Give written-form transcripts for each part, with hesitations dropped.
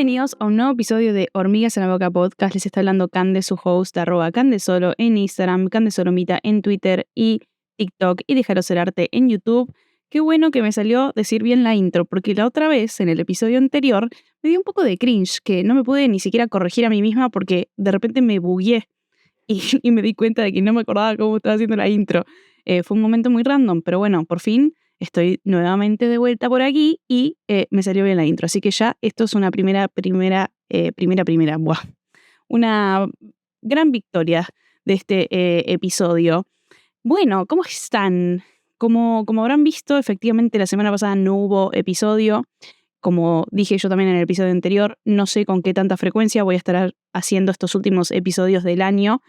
Bienvenidos a un nuevo episodio de Hormigas en la Boca Podcast. Les está hablando Cande, su host, @Candesolo en Instagram, Candesolomita en Twitter y TikTok y Déjalo Ser Arte en YouTube. Qué bueno que me salió decir bien la intro, porque la otra vez, en el episodio anterior, me dio un poco de cringe, que no me pude ni siquiera corregir a mí misma porque de repente me bugueé y me di cuenta de que no me acordaba cómo estaba haciendo la intro. Fue un momento muy random, pero bueno, por fin estoy nuevamente de vuelta por aquí y me salió bien la intro. Así que ya esto es una primera, buah, una gran victoria de este episodio. Bueno, ¿cómo están? Como habrán visto, efectivamente la semana pasada no hubo episodio. Como dije yo también en el episodio anterior, no sé con qué tanta frecuencia voy a estar haciendo estos últimos episodios del año.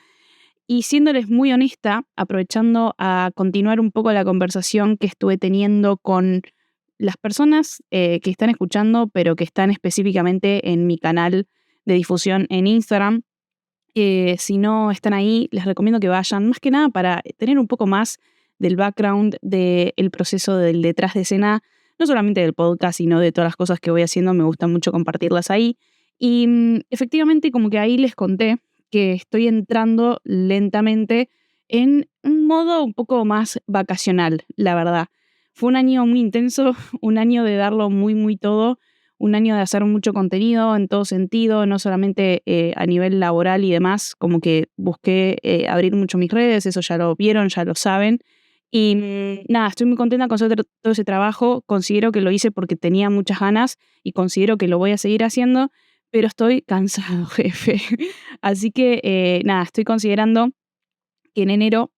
Y siéndoles muy honesta, aprovechando a continuar un poco la conversación que estuve teniendo con las personas que están escuchando, pero que están específicamente en mi canal de difusión en Instagram. Si no están ahí, les recomiendo que vayan, más que nada para tener un poco más del background del proceso del detrás de escena, no solamente del podcast, sino de todas las cosas que voy haciendo. Me gusta mucho compartirlas ahí. Y efectivamente, como que ahí les conté que estoy entrando lentamente en un modo un poco más vacacional, la verdad. Fue un año muy intenso, un año de darlo muy, muy todo, un año de hacer mucho contenido en todo sentido, no solamente a nivel laboral y demás, como que busqué abrir mucho mis redes, eso ya lo vieron, ya lo saben. Y nada, estoy muy contenta con todo ese trabajo, considero que lo hice porque tenía muchas ganas y considero que lo voy a seguir haciendo, pero estoy cansado, jefe. Así que nada, estoy considerando que en enero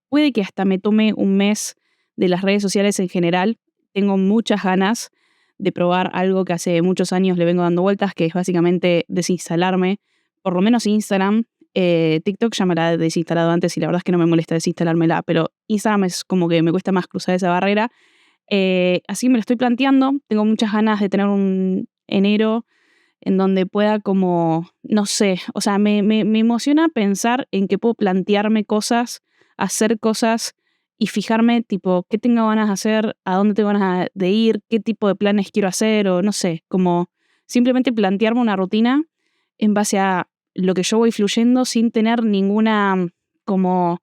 puede que hasta me tome un mes de las redes sociales en general. Tengo muchas ganas de probar algo que hace muchos años le vengo dando vueltas, que es básicamente desinstalarme, por lo menos Instagram. TikTok ya me la he desinstalado antes y la verdad es que no me molesta desinstalármela, pero Instagram es como que me cuesta más cruzar esa barrera. Así me lo estoy planteando. Tengo muchas ganas de tener un enero en donde pueda como, no sé, o sea, me emociona pensar en que puedo plantearme cosas, hacer cosas y fijarme, tipo, qué tengo ganas de hacer, a dónde tengo ganas de ir, qué tipo de planes quiero hacer o no sé, como simplemente plantearme una rutina en base a lo que yo voy fluyendo sin tener como,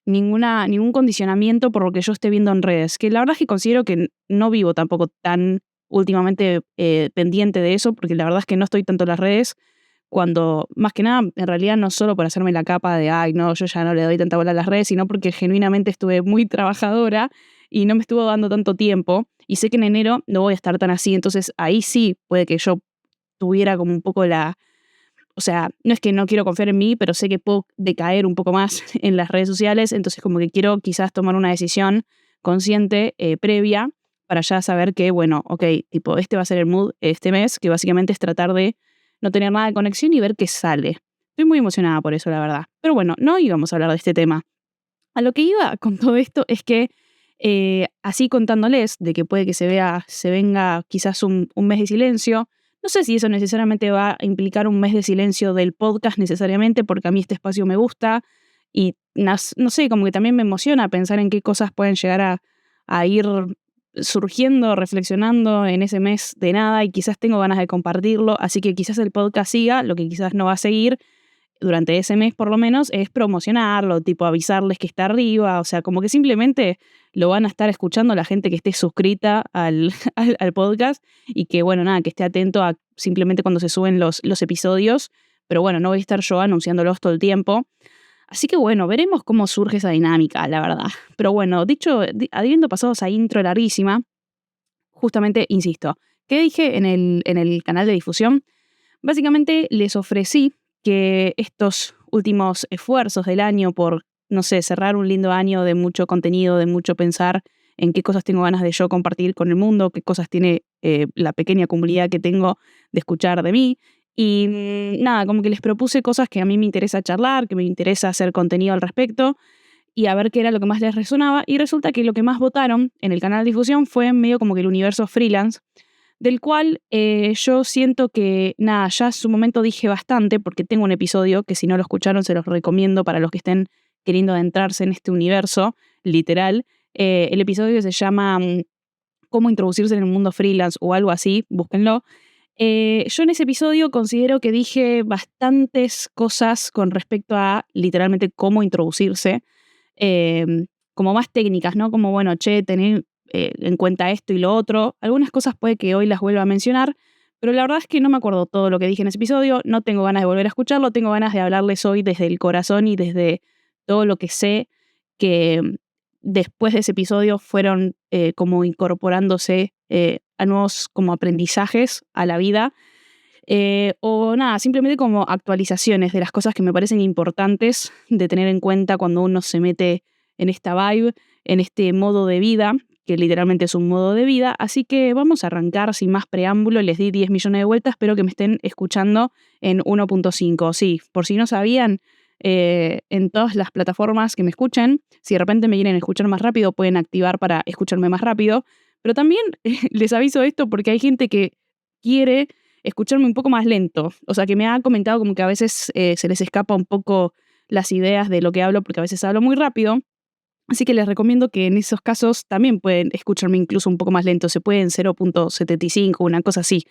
ningún condicionamiento por lo que yo esté viendo en redes, que la verdad es que considero que no vivo tampoco tan últimamente pendiente de eso, porque la verdad es que no estoy tanto en las redes, cuando más que nada, en realidad no solo por hacerme la capa de, ay, no, yo ya no le doy tanta bola a las redes, sino porque genuinamente estuve muy trabajadora y no me estuvo dando tanto tiempo, y sé que en enero no voy a estar tan así, entonces ahí sí puede que yo tuviera como un poco o sea, no es que no quiero confiar en mí, pero sé que puedo decaer un poco más en las redes sociales, entonces como que quiero quizás tomar una decisión consciente, previa, para ya saber que, bueno, ok, tipo, este va a ser el mood este mes, que básicamente es tratar de no tener nada de conexión y ver qué sale. Estoy muy emocionada por eso, la verdad. Pero bueno, no íbamos a hablar de este tema. A lo que iba con todo esto es que, así contándoles de que puede que se venga quizás un mes de silencio. No sé si eso necesariamente va a implicar un mes de silencio del podcast necesariamente, porque a mí este espacio me gusta y no sé, como que también me emociona pensar en qué cosas pueden llegar a ir surgiendo, reflexionando en ese mes de nada y quizás tengo ganas de compartirlo, así que quizás el podcast siga, lo que quizás no va a seguir durante ese mes por lo menos es promocionarlo, tipo avisarles que está arriba, o sea, como que simplemente lo van a estar escuchando la gente que esté suscrita al, al podcast y que, bueno, nada, que esté atento a simplemente cuando se suben los episodios, pero bueno, no voy a estar yo anunciándolos todo el tiempo. Así que bueno, veremos cómo surge esa dinámica, la verdad. Pero bueno, habiendo pasado esa intro larguísima, justamente, insisto, ¿qué dije en el canal de difusión? Básicamente les ofrecí que estos últimos esfuerzos del año por, no sé, cerrar un lindo año de mucho contenido, de mucho pensar en qué cosas tengo ganas de yo compartir con el mundo, qué cosas tiene la pequeña comunidad que tengo de escuchar de mí. Y nada, como que les propuse cosas que a mí me interesa charlar, que me interesa hacer contenido al respecto y a ver qué era lo que más les resonaba. Y resulta que lo que más votaron en el canal de difusión fue medio como que el universo freelance, del cual yo siento que, nada, ya en su momento dije bastante, porque tengo un episodio que si no lo escucharon se los recomiendo para los que estén queriendo adentrarse en este universo, literal. El episodio se llama Cómo introducirse en el mundo freelance o algo así, búsquenlo. Yo en ese episodio considero que dije bastantes cosas con respecto a literalmente cómo introducirse, como más técnicas, ¿no? Como, bueno, che, tener en cuenta esto y lo otro. Algunas cosas puede que hoy las vuelva a mencionar, pero la verdad es que no me acuerdo todo lo que dije en ese episodio, no tengo ganas de volver a escucharlo, tengo ganas de hablarles hoy desde el corazón y desde todo lo que sé que después de ese episodio fueron como incorporándose a nuevos como aprendizajes a la vida. O nada, simplemente como actualizaciones de las cosas que me parecen importantes de tener en cuenta cuando uno se mete en esta vibe, en este modo de vida, que literalmente es un modo de vida. Así que vamos a arrancar sin más preámbulo. Les di 10 millones de vueltas, espero que me estén escuchando en 1.5. Sí, por si no sabían, en todas las plataformas que me escuchen, si de repente me quieren escuchar más rápido, pueden activar para escucharme más rápido. Pero también les aviso esto porque hay gente que quiere escucharme un poco más lento. O sea, que me ha comentado como que a veces se les escapa un poco las ideas de lo que hablo porque a veces hablo muy rápido. Así que les recomiendo que en esos casos también pueden escucharme incluso un poco más lento. Se puede en 0.75, una cosa así.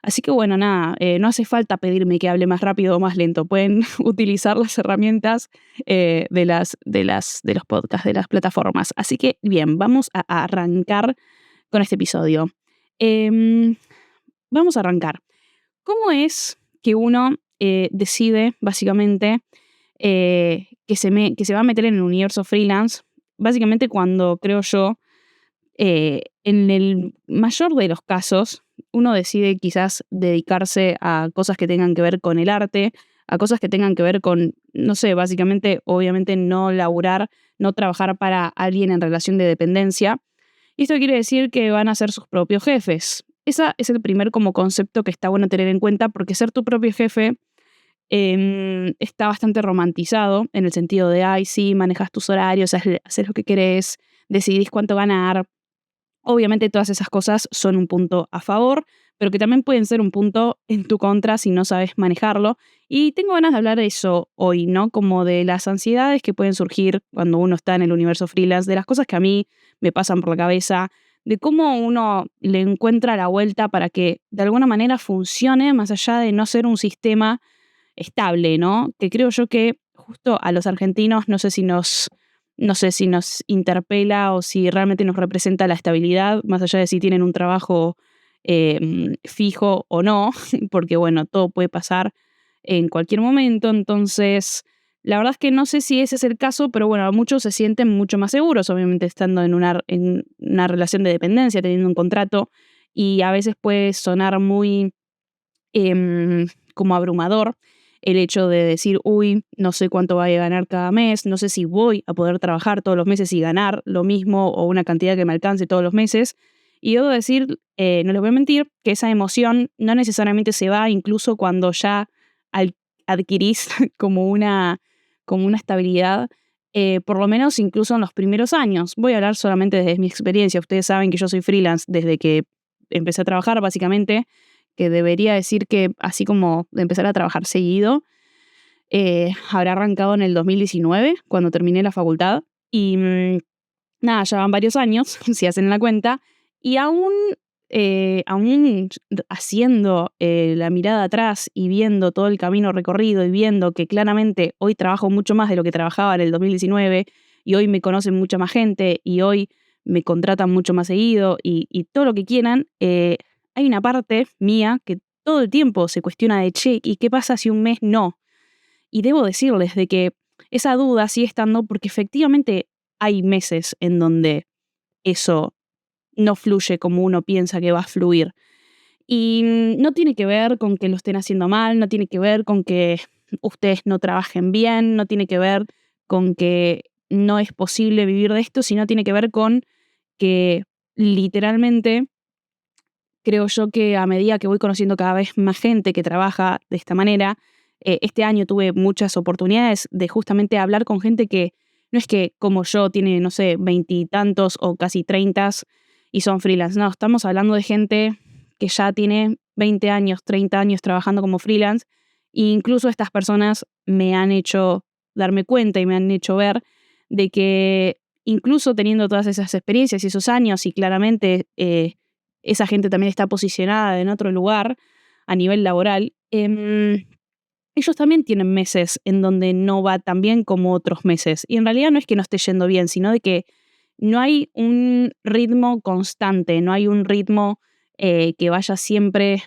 Así que bueno, nada, no hace falta pedirme que hable más rápido o más lento. Pueden utilizar las herramientas de los podcasts, de las plataformas. Así que bien, vamos a arrancar con este episodio. Em, Vamos a arrancar. ¿Cómo es que uno decide, básicamente, que se va a meter en el universo freelance? Básicamente cuando, creo yo, en el mayor de los casos, uno decide quizás dedicarse a cosas que tengan que ver con el arte, a cosas que tengan que ver con, no sé, básicamente, obviamente no laburar, no trabajar para alguien en relación de dependencia. Y esto quiere decir que van a ser sus propios jefes. Ese es el primer como concepto que está bueno tener en cuenta, porque ser tu propio jefe está bastante romantizado en el sentido de, ay, sí, manejas tus horarios, haces lo que querés, decidís cuánto ganar. Obviamente todas esas cosas son un punto a favor, pero que también pueden ser un punto en tu contra si no sabes manejarlo. Y tengo ganas de hablar de eso hoy, ¿no? Como de las ansiedades que pueden surgir cuando uno está en el universo freelance, de las cosas que a mí me pasan por la cabeza, de cómo uno le encuentra la vuelta para que de alguna manera funcione más allá de no ser un sistema estable, ¿no? Que creo yo que justo a los argentinos no sé si nos interpela o si realmente nos representa la estabilidad, más allá de si tienen un trabajo fijo o no, porque bueno, todo puede pasar en cualquier momento. Entonces, la verdad es que no sé si ese es el caso, pero bueno, muchos se sienten mucho más seguros, obviamente estando en una relación de dependencia, teniendo un contrato, y a veces puede sonar muy como abrumador el hecho de decir, uy, no sé cuánto voy a ganar cada mes, no sé si voy a poder trabajar todos los meses y ganar lo mismo o una cantidad que me alcance todos los meses. Y debo decir, no les voy a mentir, que esa emoción no necesariamente se va incluso cuando ya al- adquirís como una estabilidad, por lo menos incluso en los primeros años. Voy a hablar solamente desde mi experiencia. Ustedes saben que yo soy freelance desde que empecé a trabajar, básicamente, que debería decir que así como de empezar a trabajar seguido, habrá arrancado en el 2019, cuando terminé la facultad. Y nada, ya van varios años, si hacen la cuenta, y aún haciendo la mirada atrás y viendo todo el camino recorrido y viendo que claramente hoy trabajo mucho más de lo que trabajaba en el 2019 y hoy me conocen mucha más gente y hoy me contratan mucho más seguido y todo lo que quieran, hay una parte mía que todo el tiempo se cuestiona de, che, ¿y qué pasa si un mes no? Y debo decirles de que esa duda sigue estando porque efectivamente hay meses en donde eso no fluye como uno piensa que va a fluir. Y no tiene que ver con que lo estén haciendo mal, no tiene que ver con que ustedes no trabajen bien, no tiene que ver con que no es posible vivir de esto, sino tiene que ver con que literalmente creo yo que a medida que voy conociendo cada vez más gente que trabaja de esta manera, este año tuve muchas oportunidades de justamente hablar con gente que no es que como yo tiene, no sé, veintitantos o casi treintas y son freelance. No, estamos hablando de gente que ya tiene 20 años, 30 años trabajando como freelance. E incluso estas personas me han hecho darme cuenta y me han hecho ver de que incluso teniendo todas esas experiencias y esos años y claramente esa gente también está posicionada en otro lugar a nivel laboral, ellos también tienen meses en donde no va tan bien como otros meses. Y en realidad no es que no esté yendo bien, sino de que no hay un ritmo constante, no hay un ritmo que vaya siempre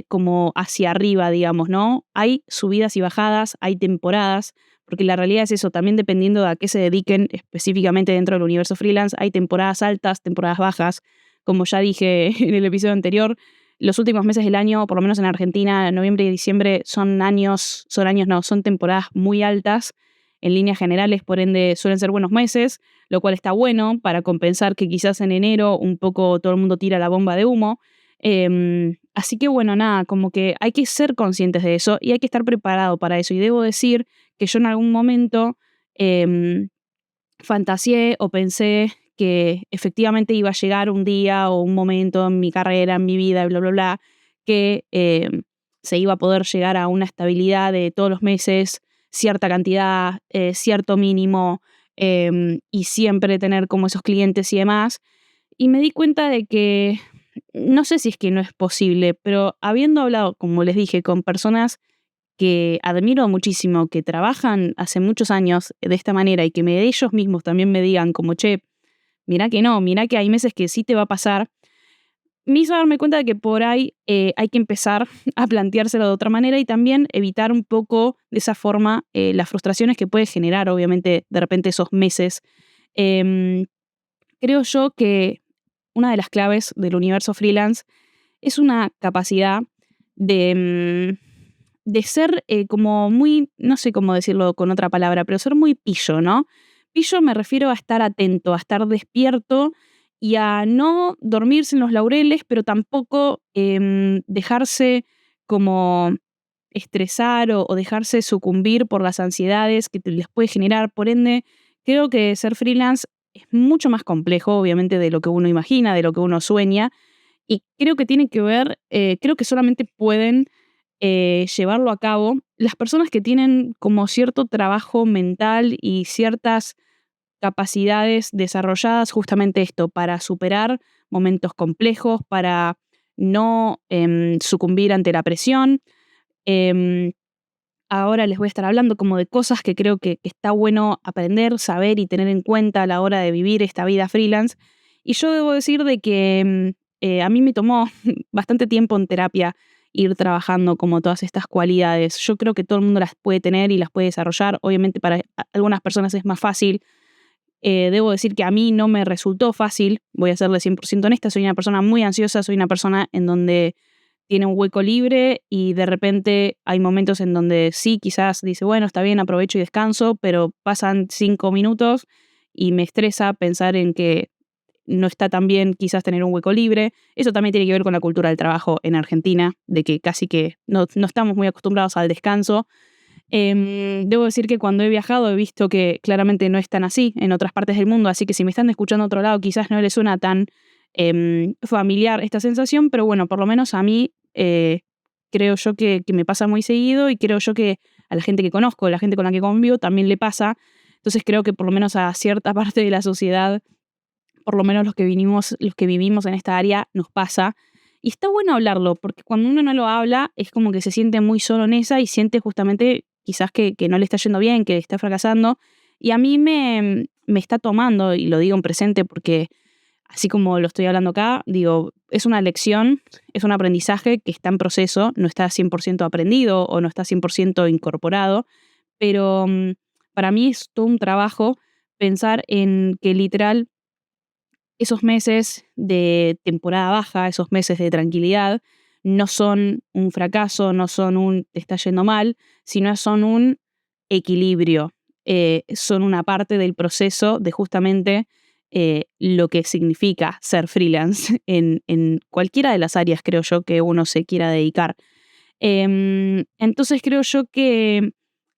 como hacia arriba, digamos, ¿no? Hay subidas y bajadas, hay temporadas, porque la realidad es eso, también dependiendo de a qué se dediquen específicamente dentro del universo freelance, hay temporadas altas, temporadas bajas. Como ya dije en el episodio anterior, los últimos meses del año, por lo menos en Argentina, noviembre y diciembre, son temporadas muy altas en líneas generales, por ende suelen ser buenos meses, lo cual está bueno para compensar que quizás en enero un poco todo el mundo tira la bomba de humo. Así que bueno, nada, como que hay que ser conscientes de eso y hay que estar preparado para eso. Y debo decir que yo en algún momento em, fantaseé o pensé que efectivamente iba a llegar un día o un momento en mi carrera, en mi vida, bla, bla, bla, que se iba a poder llegar a una estabilidad de todos los meses, cierta cantidad, cierto mínimo, y siempre tener como esos clientes y demás. Y me di cuenta de que no sé si es que no es posible, pero habiendo hablado, como les dije, con personas que admiro muchísimo, que trabajan hace muchos años de esta manera y que ellos mismos también me digan como, che, mirá que no, mirá que hay meses que sí te va a pasar, me hizo darme cuenta de que por ahí hay que empezar a planteárselo de otra manera y también evitar un poco de esa forma las frustraciones que puede generar, obviamente, de repente esos meses. Em, Creo yo que una de las claves del universo freelance es una capacidad de, de ser como muy, no sé cómo decirlo con otra palabra, pero ser muy pillo, ¿no? Pillo me refiero a estar atento, a estar despierto y a no dormirse en los laureles, pero tampoco dejarse como estresar o dejarse sucumbir por las ansiedades que les puede generar. Por ende, creo que ser freelance es mucho más complejo, obviamente, de lo que uno imagina, de lo que uno sueña, y creo que tiene que ver, creo que solamente pueden llevarlo a cabo las personas que tienen como cierto trabajo mental y ciertas capacidades desarrolladas, justamente esto, para superar momentos complejos, para no sucumbir ante la presión. Em, Ahora les voy a estar hablando como de cosas que creo que está bueno aprender, saber y tener en cuenta a la hora de vivir esta vida freelance. Y yo debo decir de que a mí me tomó bastante tiempo en terapia ir trabajando como todas estas cualidades. Yo creo que todo el mundo las puede tener y las puede desarrollar. Obviamente para algunas personas es más fácil. Debo decir que a mí no me resultó fácil, voy a serle 100% honesta, soy una persona muy ansiosa, soy una persona en donde tiene un hueco libre y de repente hay momentos en donde sí, quizás dice, bueno, está bien, aprovecho y descanso, pero pasan 5 minutos y me estresa pensar en que no está tan bien quizás tener un hueco libre. Eso también tiene que ver con la cultura del trabajo en Argentina, de que casi que no estamos muy acostumbrados al descanso. Debo decir que cuando he viajado he visto que claramente no es tan así en otras partes del mundo, así que si me están escuchando a otro lado quizás no les suena tan familiar esta sensación, pero bueno, por lo menos a mí creo yo que me pasa muy seguido y creo yo que a la gente que conozco, a la gente con la que convivo también le pasa. Entonces creo que por lo menos a cierta parte de la sociedad, por lo menos los que vivimos en esta área, nos pasa. Y está bueno hablarlo, porque cuando uno no lo habla, es como que se siente muy solo en esa y siente justamente quizás que no le está yendo bien, que está fracasando. Y a mí me está tomando, y lo digo en presente porque así como lo estoy hablando acá, digo, es una lección, es un aprendizaje que está en proceso, no está 100% aprendido o no está 100% incorporado, pero para mí es todo un trabajo pensar en que literal esos meses de temporada baja, esos meses de tranquilidad, no son un fracaso, no son un te está yendo mal, sino son un equilibrio. Son una parte del proceso de justamente lo que significa ser freelance en cualquiera de las áreas, creo yo, que uno se quiera dedicar. Entonces creo yo que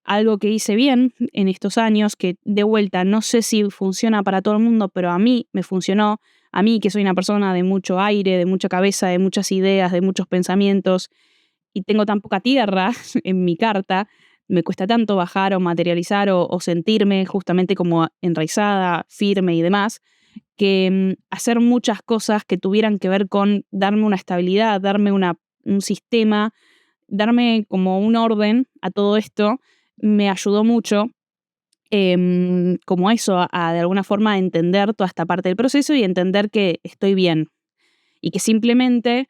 algo que hice bien en estos años, que de vuelta no sé si funciona para todo el mundo, pero a mí me funcionó, a mí que soy una persona de mucho aire, de mucha cabeza, de muchas ideas, de muchos pensamientos, y tengo tan poca tierra en mi carta, me cuesta tanto bajar o materializar o sentirme justamente como enraizada, firme y demás, que hacer muchas cosas que tuvieran que ver con darme una estabilidad, darme un sistema, darme como un orden a todo esto, me ayudó mucho, como eso, a de alguna forma entender toda esta parte del proceso y entender que estoy bien y que simplemente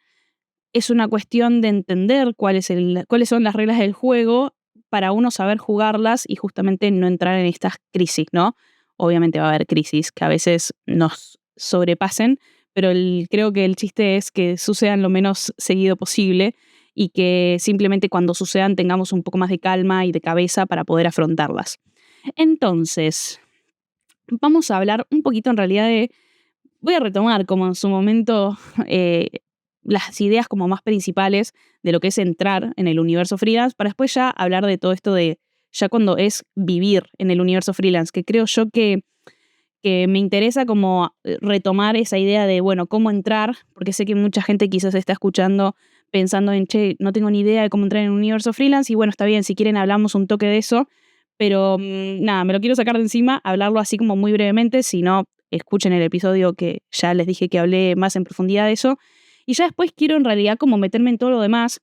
es una cuestión de entender cuáles son las reglas del juego para uno saber jugarlas y justamente no entrar en estas crisis, ¿no? Obviamente va a haber crisis que a veces nos sobrepasen, pero creo que el chiste es que sucedan lo menos seguido posible y que simplemente cuando sucedan tengamos un poco más de calma y de cabeza para poder afrontarlas. Entonces, vamos a hablar un poquito en realidad de voy a retomar como en su momento las ideas como más principales de lo que es entrar en el universo freelance, para después ya hablar de todo esto de ya cuando es vivir en el universo freelance, que creo yo que me interesa como retomar esa idea de, bueno, cómo entrar, porque sé que mucha gente quizás está escuchando pensando en, che, no tengo ni idea de cómo entrar en el universo freelance, y bueno, está bien, si quieren hablamos un toque de eso, pero nada, me lo quiero sacar de encima, hablarlo así como muy brevemente, si no, escuchen el episodio que ya les dije que hablé más en profundidad de eso, y ya después quiero en realidad como meterme en todo lo demás,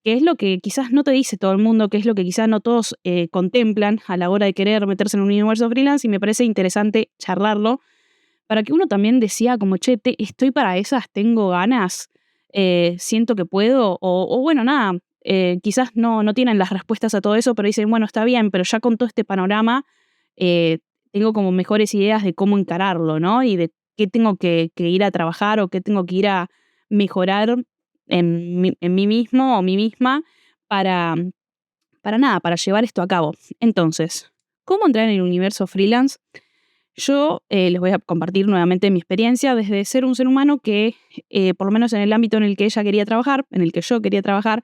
que es lo que quizás no te dice todo el mundo, que es lo que quizás no todos contemplan a la hora de querer meterse en un universo freelance, y me parece interesante charlarlo, para que uno también decía como, che, estoy para esas, tengo ganas, siento que puedo, o bueno, nada, quizás no tienen las respuestas a todo eso, pero dicen, bueno, está bien, pero ya con todo este panorama, eh, tengo como mejores ideas de cómo encararlo, ¿no? Y de qué tengo que ir a trabajar o qué tengo que ir a mejorar en mí mismo o mí misma para, para nada, para llevar esto a cabo. Entonces, ¿cómo entrar en el universo freelance? Yo les voy a compartir nuevamente mi experiencia desde ser un ser humano que, por lo menos en el ámbito en el que ella quería trabajar, en el que yo quería trabajar,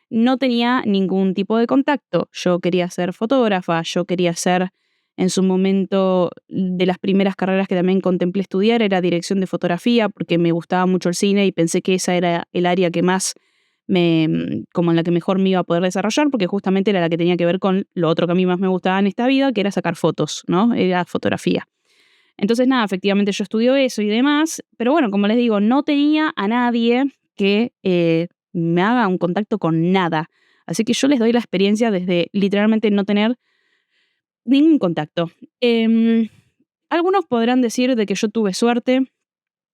no tenía ningún tipo de contacto. Yo quería ser fotógrafa, yo quería ser, en su momento, de las primeras carreras que también contemplé estudiar, era dirección de fotografía, porque me gustaba mucho el cine y pensé que esa era el área que más como en la que mejor me iba a poder desarrollar, porque justamente era la que tenía que ver con lo otro que a mí más me gustaba en esta vida, que era sacar fotos, ¿no? Era fotografía. Entonces, nada, efectivamente yo estudio eso y demás, pero bueno, como les digo, no tenía a nadie que me haga un contacto con nada. Así que yo les doy la experiencia desde literalmente no tener ningún contacto. Em, Algunos podrán decir de que yo tuve suerte,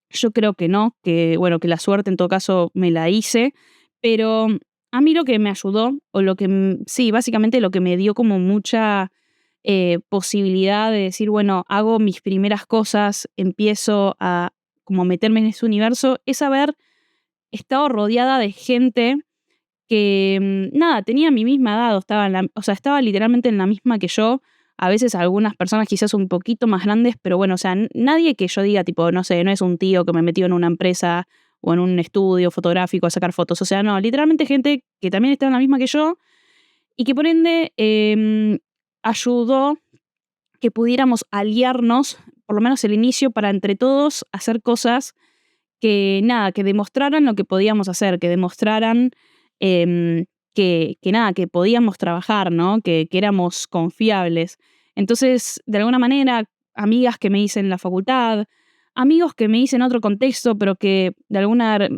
yo creo que no, que bueno, que la suerte en todo caso me la hice, pero a mí lo que me ayudó, o lo que, sí, básicamente lo que me dio como mucha posibilidad de decir, bueno, hago mis primeras cosas, empiezo a como meterme en ese universo, es haber estado rodeada de gente que, nada, tenía mi misma edad, o estaba o sea, estaba literalmente en la misma que yo. A veces algunas personas quizás un poquito más grandes, pero bueno, o sea, nadie que yo diga, tipo, no sé, no es un tío que me metió en una empresa o en un estudio fotográfico a sacar fotos. O sea, no, literalmente gente que también está en la misma que yo y que por ende ayudó que pudiéramos aliarnos, por lo menos el inicio, para entre todos hacer cosas que nada, que demostraran lo que podíamos hacer, que demostraran que nada, que podíamos trabajar, ¿no? Que éramos confiables. Entonces, de alguna manera, amigas que me hice en la facultad, amigos que me hice en otro contexto, pero que de alguna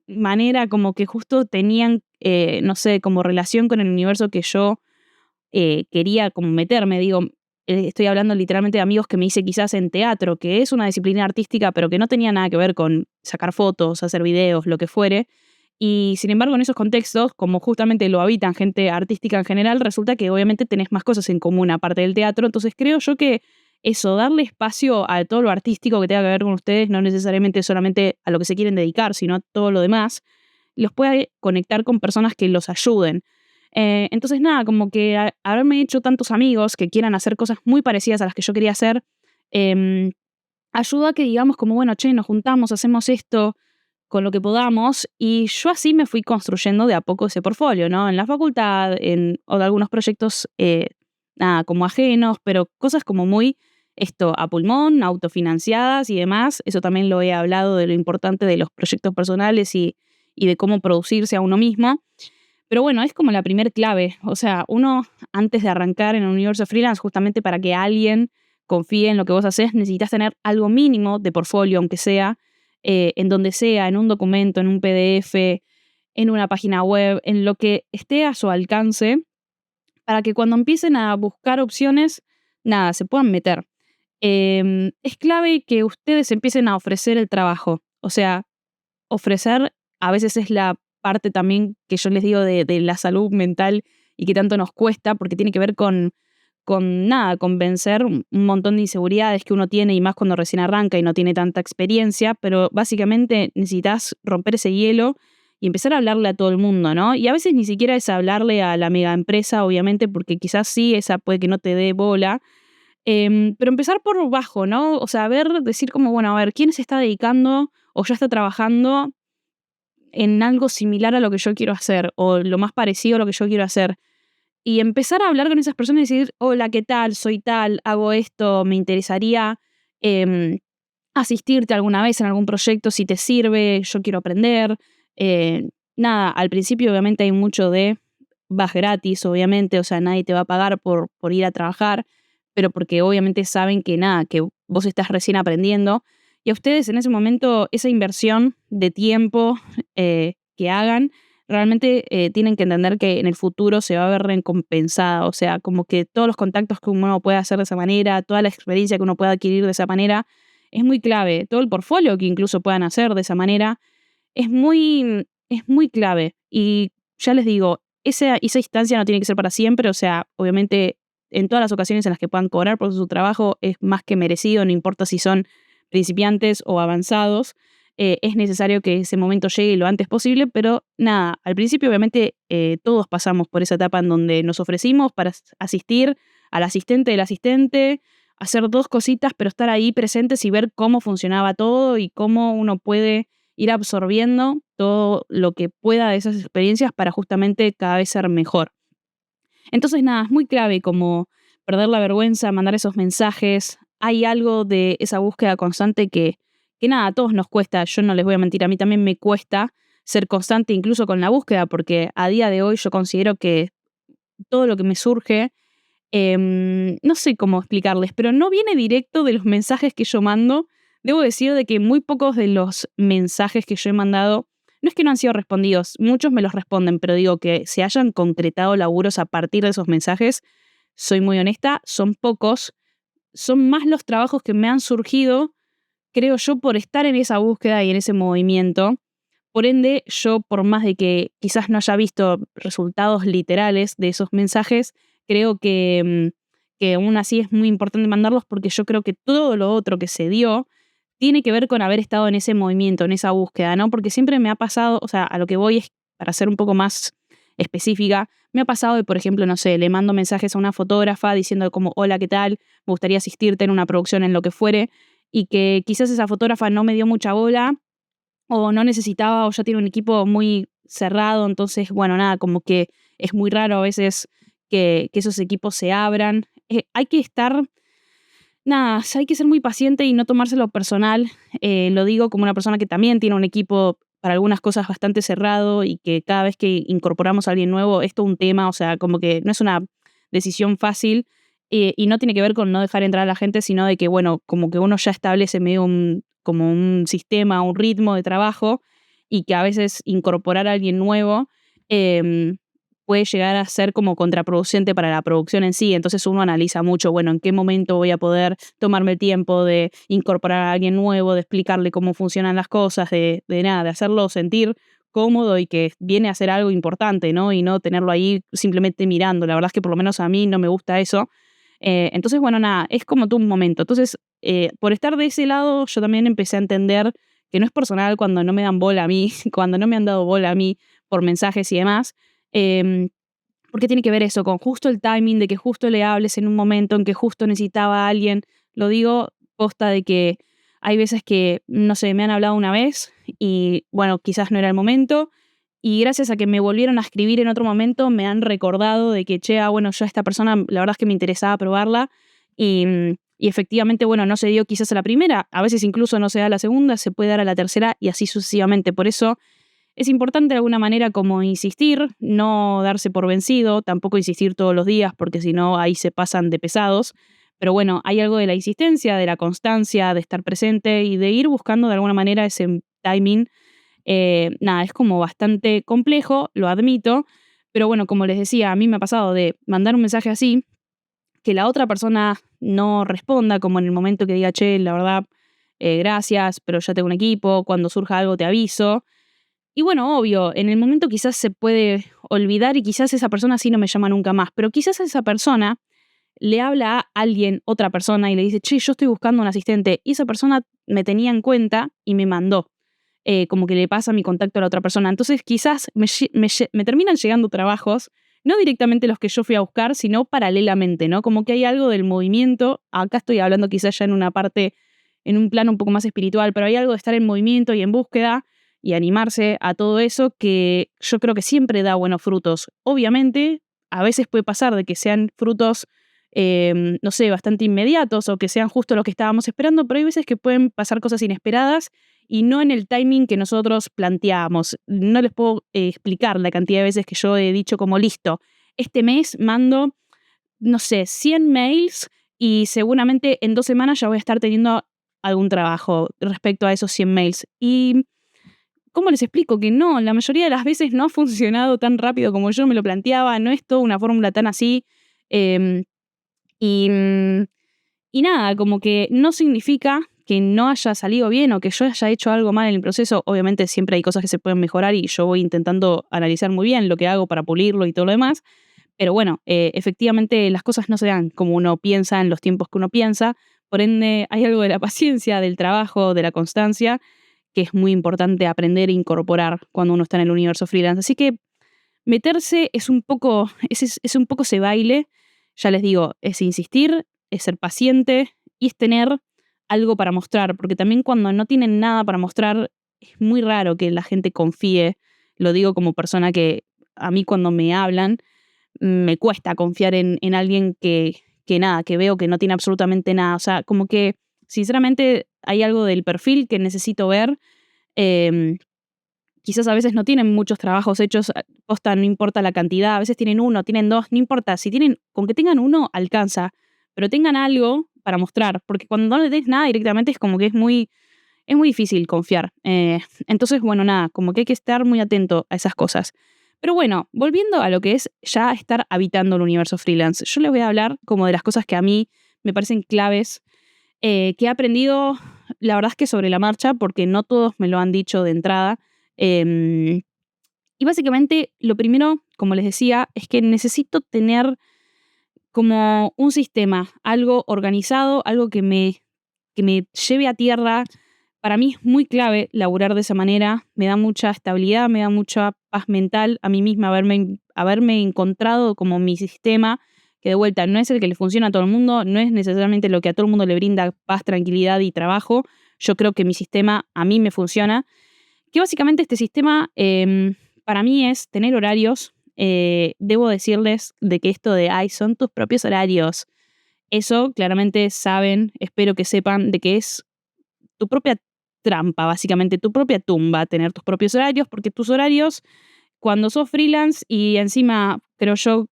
manera como que justo tenían, no sé, como relación con el universo que yo quería como meterme, digo, estoy hablando literalmente de amigos que me hice quizás en teatro, que es una disciplina artística, pero que no tenía nada que ver con sacar fotos, hacer videos, lo que fuere. Y sin embargo, en esos contextos, como justamente lo habitan gente artística en general, resulta que obviamente tenés más cosas en común aparte del teatro. Entonces creo yo que eso, darle espacio a todo lo artístico que tenga que ver con ustedes, no necesariamente solamente a lo que se quieren dedicar, sino a todo lo demás, los puede conectar con personas que los ayuden. Entonces, nada, como que haberme hecho tantos amigos que quieran hacer cosas muy parecidas a las que yo quería hacer, em, ayudó a que digamos como, bueno, che, nos juntamos, hacemos esto con lo que podamos, y yo así me fui construyendo de a poco ese portfolio, ¿no? En la facultad, o de algunos proyectos, nada, como ajenos, pero cosas como muy, esto, a pulmón, autofinanciadas y demás. Eso también lo he hablado de lo importante de los proyectos personales y de cómo producirse a uno mismo. Pero bueno, es como la primer clave. O sea, uno antes de arrancar en el universo freelance, justamente para que alguien confíe en lo que vos hacés, necesitas tener algo mínimo de portfolio, aunque sea, en donde sea, en un documento, en un PDF, en una página web, en lo que esté a su alcance, para que cuando empiecen a buscar opciones, nada, se puedan meter. Es clave que ustedes empiecen a ofrecer el trabajo. O sea, ofrecer a veces es la parte también que yo les digo de la salud mental y que tanto nos cuesta, porque tiene que ver con nada, con vencer un montón de inseguridades que uno tiene y más cuando recién arranca y no tiene tanta experiencia, pero básicamente necesitas romper ese hielo y empezar a hablarle a todo el mundo, ¿no? Y a veces ni siquiera es hablarle a la mega empresa, obviamente, porque quizás sí, esa puede que no te dé bola, pero empezar por bajo, ¿no? O sea, ver, decir como, bueno, a ver, ¿quién se está dedicando o ya está trabajando en algo similar a lo que yo quiero hacer o lo más parecido a lo que yo quiero hacer? Y empezar a hablar con esas personas y decir, hola, ¿qué tal? Soy tal, hago esto, me interesaría em, asistirte alguna vez en algún proyecto si te sirve, yo quiero aprender. Nada, al principio obviamente hay mucho de, vas gratis, obviamente, o sea, nadie te va a pagar por ir a trabajar, pero porque obviamente saben que nada, que vos estás recién aprendiendo. Y a ustedes en ese momento, esa inversión de tiempo que hagan, realmente tienen que entender que en el futuro se va a ver recompensada. O sea, como que todos los contactos que uno puede hacer de esa manera, toda la experiencia que uno puede adquirir de esa manera, es muy clave. Todo el portfolio que incluso puedan hacer de esa manera es muy clave. Y ya les digo, esa instancia no tiene que ser para siempre. O sea, obviamente, en todas las ocasiones en las que puedan cobrar por su trabajo es más que merecido, no importa si son principiantes o avanzados. Es necesario que ese momento llegue lo antes posible, pero nada, al principio obviamente todos pasamos por esa etapa en donde nos ofrecimos para asistir al asistente del asistente, hacer dos cositas, pero estar ahí presentes y ver cómo funcionaba todo y cómo uno puede ir absorbiendo todo lo que pueda de esas experiencias para justamente cada vez ser mejor. Entonces, nada, es muy clave como perder la vergüenza, mandar esos mensajes. Hay algo de esa búsqueda constante que nada, a todos nos cuesta. Yo no les voy a mentir, a mí también me cuesta ser constante incluso con la búsqueda, porque a día de hoy yo considero que todo lo que me surge, no sé cómo explicarles, pero no viene directo de los mensajes que yo mando. Debo decir de que muy pocos de los mensajes que yo he mandado, no es que no han sido respondidos, muchos me los responden, pero digo que se hayan concretado laburos a partir de esos mensajes, soy muy honesta, son pocos, son más los trabajos que me han surgido, creo yo, por estar en esa búsqueda y en ese movimiento. Por ende, yo, por más de que quizás no haya visto resultados literales de esos mensajes, creo que aún así es muy importante mandarlos porque yo creo que todo lo otro que se dio tiene que ver con haber estado en ese movimiento, en esa búsqueda, ¿no? Porque siempre me ha pasado, o sea, a lo que voy es, para ser un poco más específica, me ha pasado de, por ejemplo, no sé, le mando mensajes a una fotógrafa diciendo como, hola, ¿qué tal? Me gustaría asistirte en una producción en lo que fuere, y que quizás esa fotógrafa no me dio mucha bola o no necesitaba o ya tiene un equipo muy cerrado, entonces, bueno, nada, como que es muy raro a veces que esos equipos se abran. Hay que estar, nada, hay que ser muy paciente y no tomárselo personal. Lo digo como una persona que también tiene un equipo para algunas cosas bastante cerrado y que cada vez que incorporamos a alguien nuevo, esto es un tema, o sea, como que no es una decisión fácil y no tiene que ver con no dejar entrar a la gente, sino de que, bueno, como que uno ya establece medio como un sistema, un ritmo de trabajo y que a veces incorporar a alguien nuevo em, puede llegar a ser como contraproducente para la producción en sí. Entonces uno analiza mucho, bueno, en qué momento voy a poder tomarme el tiempo de incorporar a alguien nuevo, de explicarle cómo funcionan las cosas, de nada, de hacerlo sentir cómodo y que viene a hacer algo importante, ¿no? Y no tenerlo ahí simplemente mirando. La verdad es que por lo menos a mí no me gusta eso. Entonces, bueno, nada, es como tú un momento. Entonces, por estar de ese lado, yo también empecé a entender que no es personal cuando no me dan bola a mí, cuando no me han dado bola a mí por mensajes y demás, em, porque tiene que ver eso, con justo el timing de que justo le hables en un momento en que justo necesitaba a alguien. Lo digo posta de que hay veces que, no sé, me han hablado una vez y, bueno, quizás no era el momento. Y gracias a que me volvieron a escribir en otro momento, me han recordado de que, che, bueno, yo a esta persona la verdad es que me interesaba probarla. Y efectivamente, bueno, no se dio quizás a la primera, a veces incluso no se da a la segunda, se puede dar a la tercera y así sucesivamente. Por eso es importante de alguna manera como insistir, no darse por vencido, tampoco insistir todos los días porque si no ahí se pasan de pesados, Pero bueno, hay algo de la insistencia, de la constancia, de estar presente y de ir buscando de alguna manera ese timing. Nada, es como bastante complejo, lo admito, pero bueno, como les decía, a mí me ha pasado de mandar un mensaje así, que la otra persona no responda, como en el momento que diga, che, la verdad, gracias, pero ya tengo un equipo, cuando surja algo te aviso. Y bueno, obvio, en el momento quizás se puede olvidar y quizás esa persona sí no me llama nunca más, pero quizás esa persona le habla a alguien, otra persona, y le dice, che, yo estoy buscando un asistente, y esa persona me tenía en cuenta y me mandó. Como que le pasa mi contacto a la otra persona. Entonces quizás me terminan llegando trabajos, no directamente los que yo fui a buscar, sino paralelamente, ¿no? Como que hay algo del movimiento, acá estoy hablando quizás ya en una parte, en un plano un poco más espiritual, pero hay algo de estar en movimiento y en búsqueda y animarse a todo eso que yo creo que siempre da buenos frutos. Obviamente, a veces puede pasar de que sean frutos, no sé, bastante inmediatos o que sean justo lo que estábamos esperando, pero hay veces que pueden pasar cosas inesperadas y no en el timing que nosotros planteábamos. No les puedo explicar la cantidad de veces que yo he dicho como listo, este mes mando, no sé, 100 mails y seguramente en 2 semanas ya voy a estar teniendo algún trabajo respecto a esos 100 mails. Y ¿cómo les explico que no? La mayoría de las veces no ha funcionado tan rápido como yo me lo planteaba, no es toda una fórmula tan así. em, y, mm, y nada, como que no significa que no haya salido bien o que yo haya hecho algo mal en el proceso. Obviamente siempre hay cosas que se pueden mejorar y yo voy intentando analizar muy bien lo que hago para pulirlo y todo lo demás. Pero bueno, efectivamente las cosas no se dan como uno piensa en los tiempos que uno piensa. Por ende, hay algo de la paciencia, del trabajo, de la constancia, que es muy importante aprender e incorporar cuando uno está en el universo freelance. Así que meterse es un poco, es un poco ese baile, ya les digo, es insistir, es ser paciente y es tener algo para mostrar, porque también cuando no tienen nada para mostrar, es muy raro que la gente confíe. Lo digo como persona que a mí cuando me hablan, me cuesta confiar en alguien que nada, que veo que no tiene absolutamente nada. O sea, como que sinceramente hay algo del perfil que necesito ver. em, Quizás a veces no tienen muchos trabajos hechos, posta, no importa la cantidad, a veces tienen uno, tienen dos, no importa, si tienen, con que tengan uno, alcanza, pero tengan algo para mostrar, porque cuando no le des nada directamente es como que es muy difícil confiar. Entonces, bueno, nada, como que hay que estar muy atento a esas cosas. Pero bueno, volviendo a lo que es ya estar habitando el universo freelance, yo les voy a hablar como de las cosas que a mí me parecen claves, que he aprendido, la verdad es que sobre la marcha, porque no todos me lo han dicho de entrada. Em, y básicamente lo primero, como les decía, es que necesito tener como un sistema, algo organizado, algo que me lleve a tierra. Para mí es muy clave laburar de esa manera, me da mucha estabilidad, me da mucha paz mental a mí misma haberme encontrado como mi sistema, que de vuelta no es el que le funciona a todo el mundo, no es necesariamente lo que a todo el mundo le brinda paz, tranquilidad y trabajo. Yo creo que mi sistema a mí me funciona, que básicamente este sistema para mí es tener horarios. Debo decirles de que esto de, ay, son tus propios horarios. Eso claramente saben, espero que sepan de que es tu propia trampa, básicamente tu propia tumba, tener tus propios horarios, porque tus horarios, cuando sos freelance y encima creo yo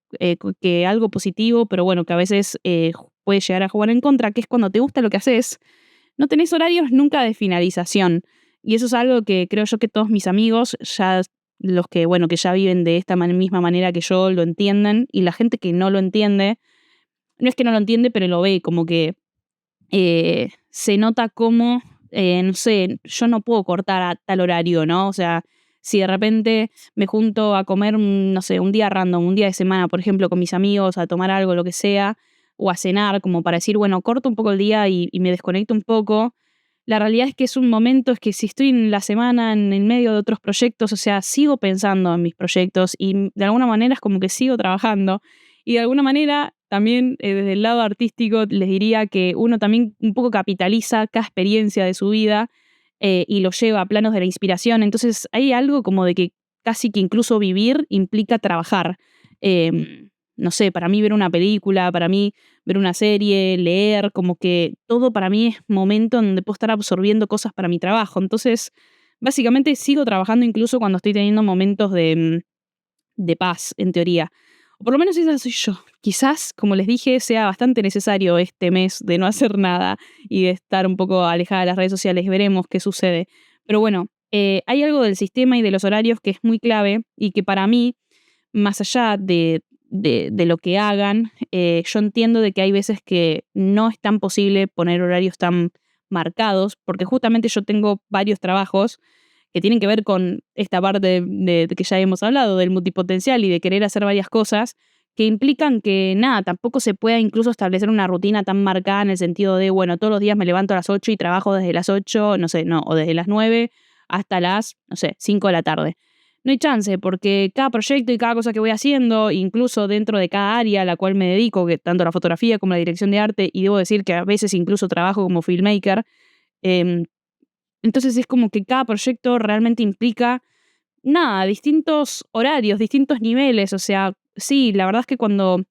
que algo positivo, pero bueno, que a veces puede llegar a jugar en contra, que es cuando te gusta lo que haces, no tenés horarios nunca de finalización. Y eso es algo que creo yo que todos mis amigos, ya los que, bueno, que ya viven de esta misma manera que yo, lo entienden. Y la gente que no lo entiende, no es que no lo entiende, pero lo ve como que se nota como, no sé, yo no puedo cortar a tal horario, ¿no? O sea, si de repente me junto a comer, no sé, un día random, un día de semana, por ejemplo, con mis amigos, a tomar algo, lo que sea, o a cenar, como para decir, bueno, corto un poco el día y me desconecto un poco. La realidad es que es un momento, es que si estoy en la semana en el medio de otros proyectos, o sea, sigo pensando en mis proyectos y de alguna manera es como que sigo trabajando. Y de alguna manera también desde el lado artístico les diría que uno también un poco capitaliza cada experiencia de su vida y lo lleva a planos de la inspiración. Entonces hay algo como de que casi que incluso vivir implica trabajar. No sé, para mí ver una película, para mí ver una serie, leer, como que todo para mí es momento en donde puedo estar absorbiendo cosas para mi trabajo. Entonces, básicamente sigo trabajando incluso cuando estoy teniendo momentos de paz, en teoría. o por lo menos esa soy yo. Quizás, como les dije, sea bastante necesario este mes de no hacer nada y de estar un poco alejada de las redes sociales. Veremos qué sucede. Pero bueno, hay algo del sistema y de los horarios que es muy clave y que para mí, más allá de lo que hagan, yo entiendo de que hay veces que no es tan posible poner horarios tan marcados, porque justamente yo tengo varios trabajos que tienen que ver con esta parte de que ya hemos hablado, del multipotencial y de querer hacer varias cosas, que implican que nada, tampoco se pueda incluso establecer una rutina tan marcada en el sentido de, bueno, todos los días me levanto a las 8 y trabajo desde las 8 no sé, no, o desde las 9 hasta las, no sé, 5 de la tarde. No hay chance, porque cada proyecto y cada cosa que voy haciendo, incluso dentro de cada área a la cual me dedico, que tanto la fotografía como la dirección de arte, y debo decir que a veces incluso trabajo como filmmaker, em, entonces es como que cada proyecto realmente implica, nada, distintos horarios, distintos niveles. O sea, sí, la verdad es que cuando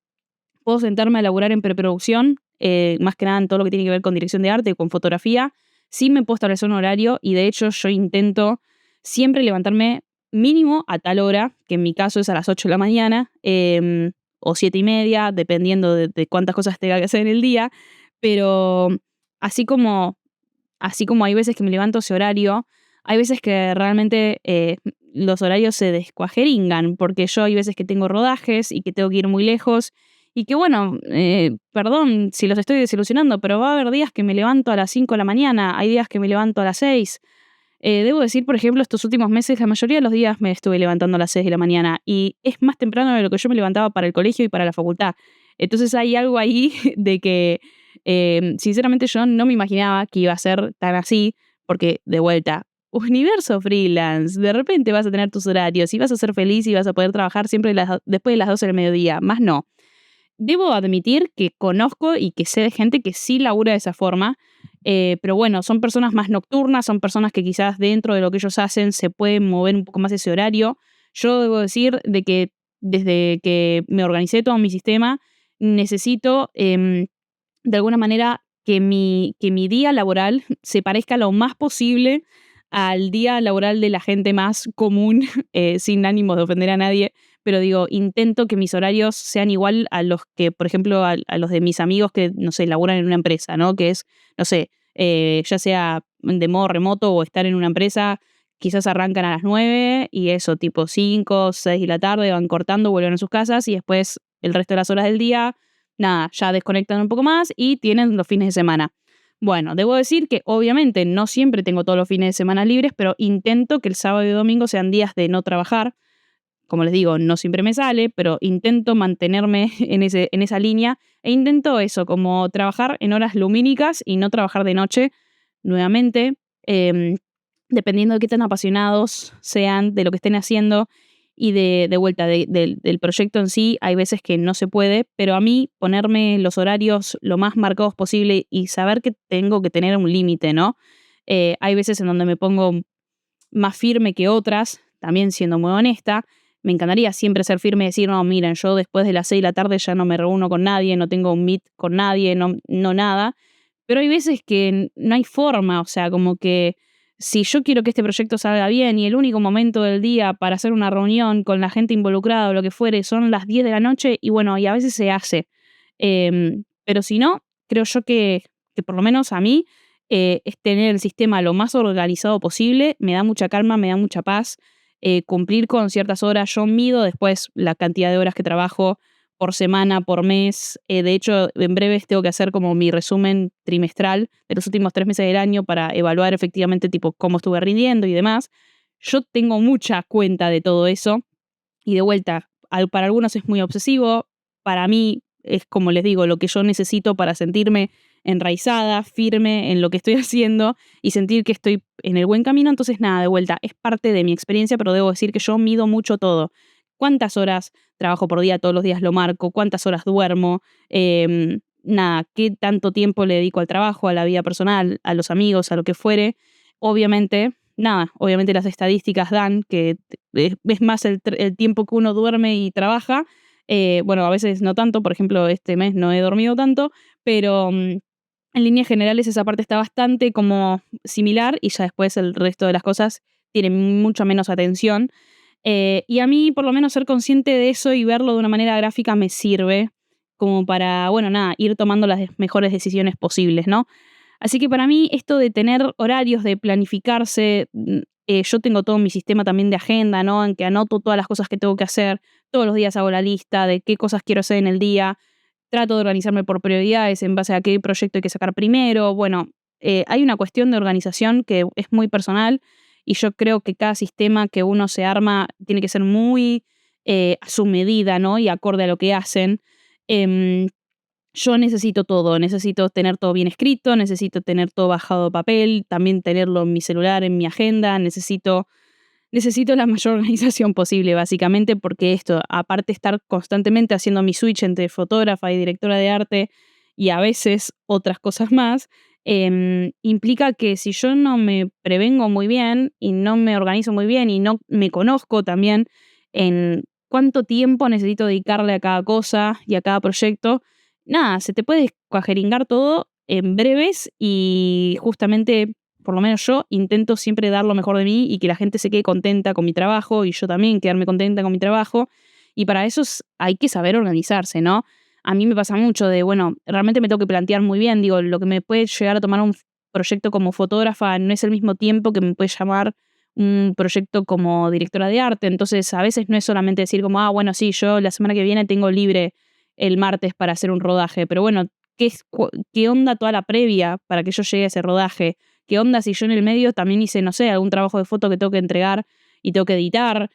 puedo sentarme a laburar en preproducción, más que nada en todo lo que tiene que ver con dirección de arte, con fotografía, sí me puedo establecer un horario y de hecho yo intento siempre levantarme mínimo a tal hora, que en mi caso es a las 8 de la mañana, o 7:30, dependiendo de cuántas cosas tenga que hacer en el día, pero así como Así como hay veces que me levanto a ese horario, hay veces que realmente, los horarios se descuajeringan, porque yo hay veces que tengo rodajes y que tengo que ir muy lejos y que bueno, perdón si los estoy desilusionando, pero va a haber días que me levanto a las 5 de la mañana, hay días que me levanto a las 6. Debo decir, por ejemplo, estos últimos meses, la mayoría de los días me estuve levantando a las 6 de la mañana y es más temprano de lo que yo me levantaba para el colegio y para la facultad. Entonces hay algo ahí de que, sinceramente, yo no me imaginaba que iba a ser tan así, porque de vuelta, universo freelance, de repente vas a tener tus horarios y vas a ser feliz y vas a poder trabajar siempre después de las 12 del mediodía, más no. Debo admitir que conozco y que sé de gente que sí labura de esa forma, pero bueno, son personas más nocturnas, son personas que quizás dentro de lo que ellos hacen se pueden mover un poco más ese horario. Yo debo decir de que desde que me organicé todo mi sistema, necesito, de alguna manera que mi día laboral se parezca lo más posible al día laboral de la gente más común, sin ánimos de ofender a nadie, pero digo, intento que mis horarios sean igual a los que, por ejemplo, a los de mis amigos que, no sé, laburan en una empresa, ¿no? Que es, no sé, ya sea de modo remoto o estar en una empresa, quizás arrancan a las 9 y eso, tipo 5 6 de la tarde, van cortando, vuelven a sus casas y después el resto de las horas del día nada, ya desconectan un poco más y tienen los fines de semana. Bueno, debo decir que obviamente no siempre tengo todos los fines de semana libres, pero intento que el sábado y domingo sean días de no trabajar. Como les digo, no siempre me sale, pero intento mantenerme en esa línea e intento eso, como trabajar en horas lumínicas y no trabajar de noche nuevamente, em, dependiendo de qué tan apasionados sean de lo que estén haciendo y de vuelta del proyecto en sí, hay veces que no se puede, pero a mí ponerme los horarios lo más marcados posible y saber que tengo que tener un límite, ¿no? Hay veces en donde me pongo más firme que otras, también siendo muy honesta. Me encantaría siempre ser firme y decir, no, miren, yo después de las 6 de la tarde ya no me reúno con nadie, no tengo un meet con nadie, no, no nada. Pero hay veces que no hay forma, o sea, como que si yo quiero que este proyecto salga bien y el único momento del día para hacer una reunión con la gente involucrada o lo que fuere son las 10 de la noche, y bueno, y a veces se hace. Pero si no, creo yo que por lo menos a mí es tener el sistema lo más organizado posible, me da mucha calma, me da mucha paz, cumplir con ciertas horas. Yo mido después la cantidad de horas que trabajo por semana, por mes. De hecho, en breves tengo que hacer como mi resumen trimestral de los últimos 3 meses del año para evaluar efectivamente tipo cómo estuve rindiendo y demás. Yo tengo mucha cuenta de todo eso y de vuelta, para algunos es muy obsesivo, para mí es como les digo, lo que yo necesito para sentirme enraizada, firme en lo que estoy haciendo y sentir que estoy en el buen camino. Entonces, nada, de vuelta, es parte de mi experiencia, pero debo decir que yo mido mucho todo. ¿Cuántas horas trabajo por día? Todos los días lo marco. ¿Cuántas horas duermo? Nada, ¿qué tanto tiempo le dedico al trabajo, a la vida personal, a los amigos, a lo que fuere? Obviamente, nada, obviamente las estadísticas dan que es más el tiempo que uno duerme y trabaja. Bueno, a veces no tanto, por ejemplo, este mes no he dormido tanto, pero en líneas generales esa parte está bastante como similar y ya después el resto de las cosas tienen mucha menos atención. Y a mí, por lo menos, ser consciente de eso y verlo de una manera gráfica me sirve como para, bueno, nada, ir tomando las mejores decisiones posibles, ¿no? Así que para mí esto de tener horarios, de planificarse, yo tengo todo mi sistema también de agenda, ¿no? En que anoto todas las cosas que tengo que hacer, todos los días hago la lista de qué cosas quiero hacer en el día, trato de organizarme por prioridades en base a qué proyecto hay que sacar primero. Bueno, hay una cuestión de organización que es muy personal y yo creo que cada sistema que uno se arma tiene que ser muy a su medida, ¿no? Y acorde a lo que hacen. Em, yo necesito todo, necesito tener todo bien escrito, necesito tener todo bajado a papel, también tenerlo en mi celular, en mi agenda, necesito la mayor organización posible, básicamente, porque esto, aparte de estar constantemente haciendo mi switch entre fotógrafa y directora de arte y a veces otras cosas más, implica que si yo no me prevengo muy bien y no me organizo muy bien y no me conozco también en cuánto tiempo necesito dedicarle a cada cosa y a cada proyecto, nada, se te puede cuajeringar todo en breves y justamente por lo menos yo intento siempre dar lo mejor de mí y que la gente se quede contenta con mi trabajo y yo también quedarme contenta con mi trabajo. Y para eso hay que saber organizarse, ¿no? A mí me pasa mucho de, bueno, realmente me tengo que plantear muy bien, digo, lo que me puede llegar a tomar un proyecto como fotógrafa no es el mismo tiempo que me puede llamar un proyecto como directora de arte. Entonces, a veces no es solamente decir como, ah, bueno, sí, yo la semana que viene tengo libre el martes para hacer un rodaje, pero bueno, ¿qué onda toda la previa para que yo llegue a ese rodaje? ¿Qué onda si yo en el medio también hice, no sé, algún trabajo de foto que tengo que entregar y tengo que editar,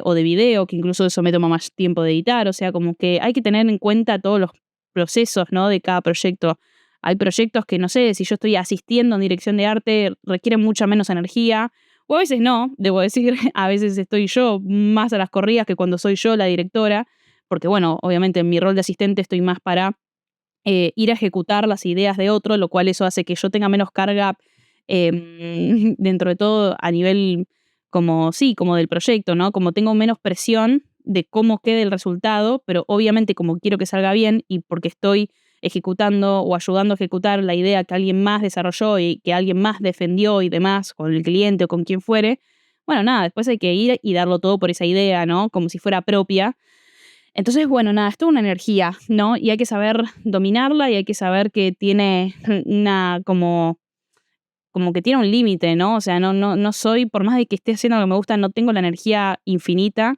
o de video, que incluso eso me toma más tiempo de editar? O sea, como que hay que tener en cuenta todos los procesos, ¿no? De cada proyecto. Hay proyectos que, no sé, si yo estoy asistiendo en dirección de arte, requieren mucha menos energía, o a veces no, debo decir, a veces estoy yo más a las corridas que cuando soy yo la directora, porque bueno, obviamente en mi rol de asistente estoy más para ir a ejecutar las ideas de otro, lo cual eso hace que yo tenga menos carga dentro de todo a nivel como, sí, como del proyecto, ¿no? Como tengo menos presión de cómo quede el resultado, pero obviamente como quiero que salga bien y porque estoy ejecutando o ayudando a ejecutar la idea que alguien más desarrolló y que alguien más defendió y demás con el cliente o con quien fuere, bueno, nada, después hay que ir y darlo todo por esa idea, ¿no? Como si fuera propia. Entonces, bueno, nada, es toda una energía, ¿no? Y hay que saber dominarla y hay que saber que tiene una como que tiene un límite, ¿no? O sea, no soy, por más de que esté haciendo lo que me gusta, no tengo la energía infinita.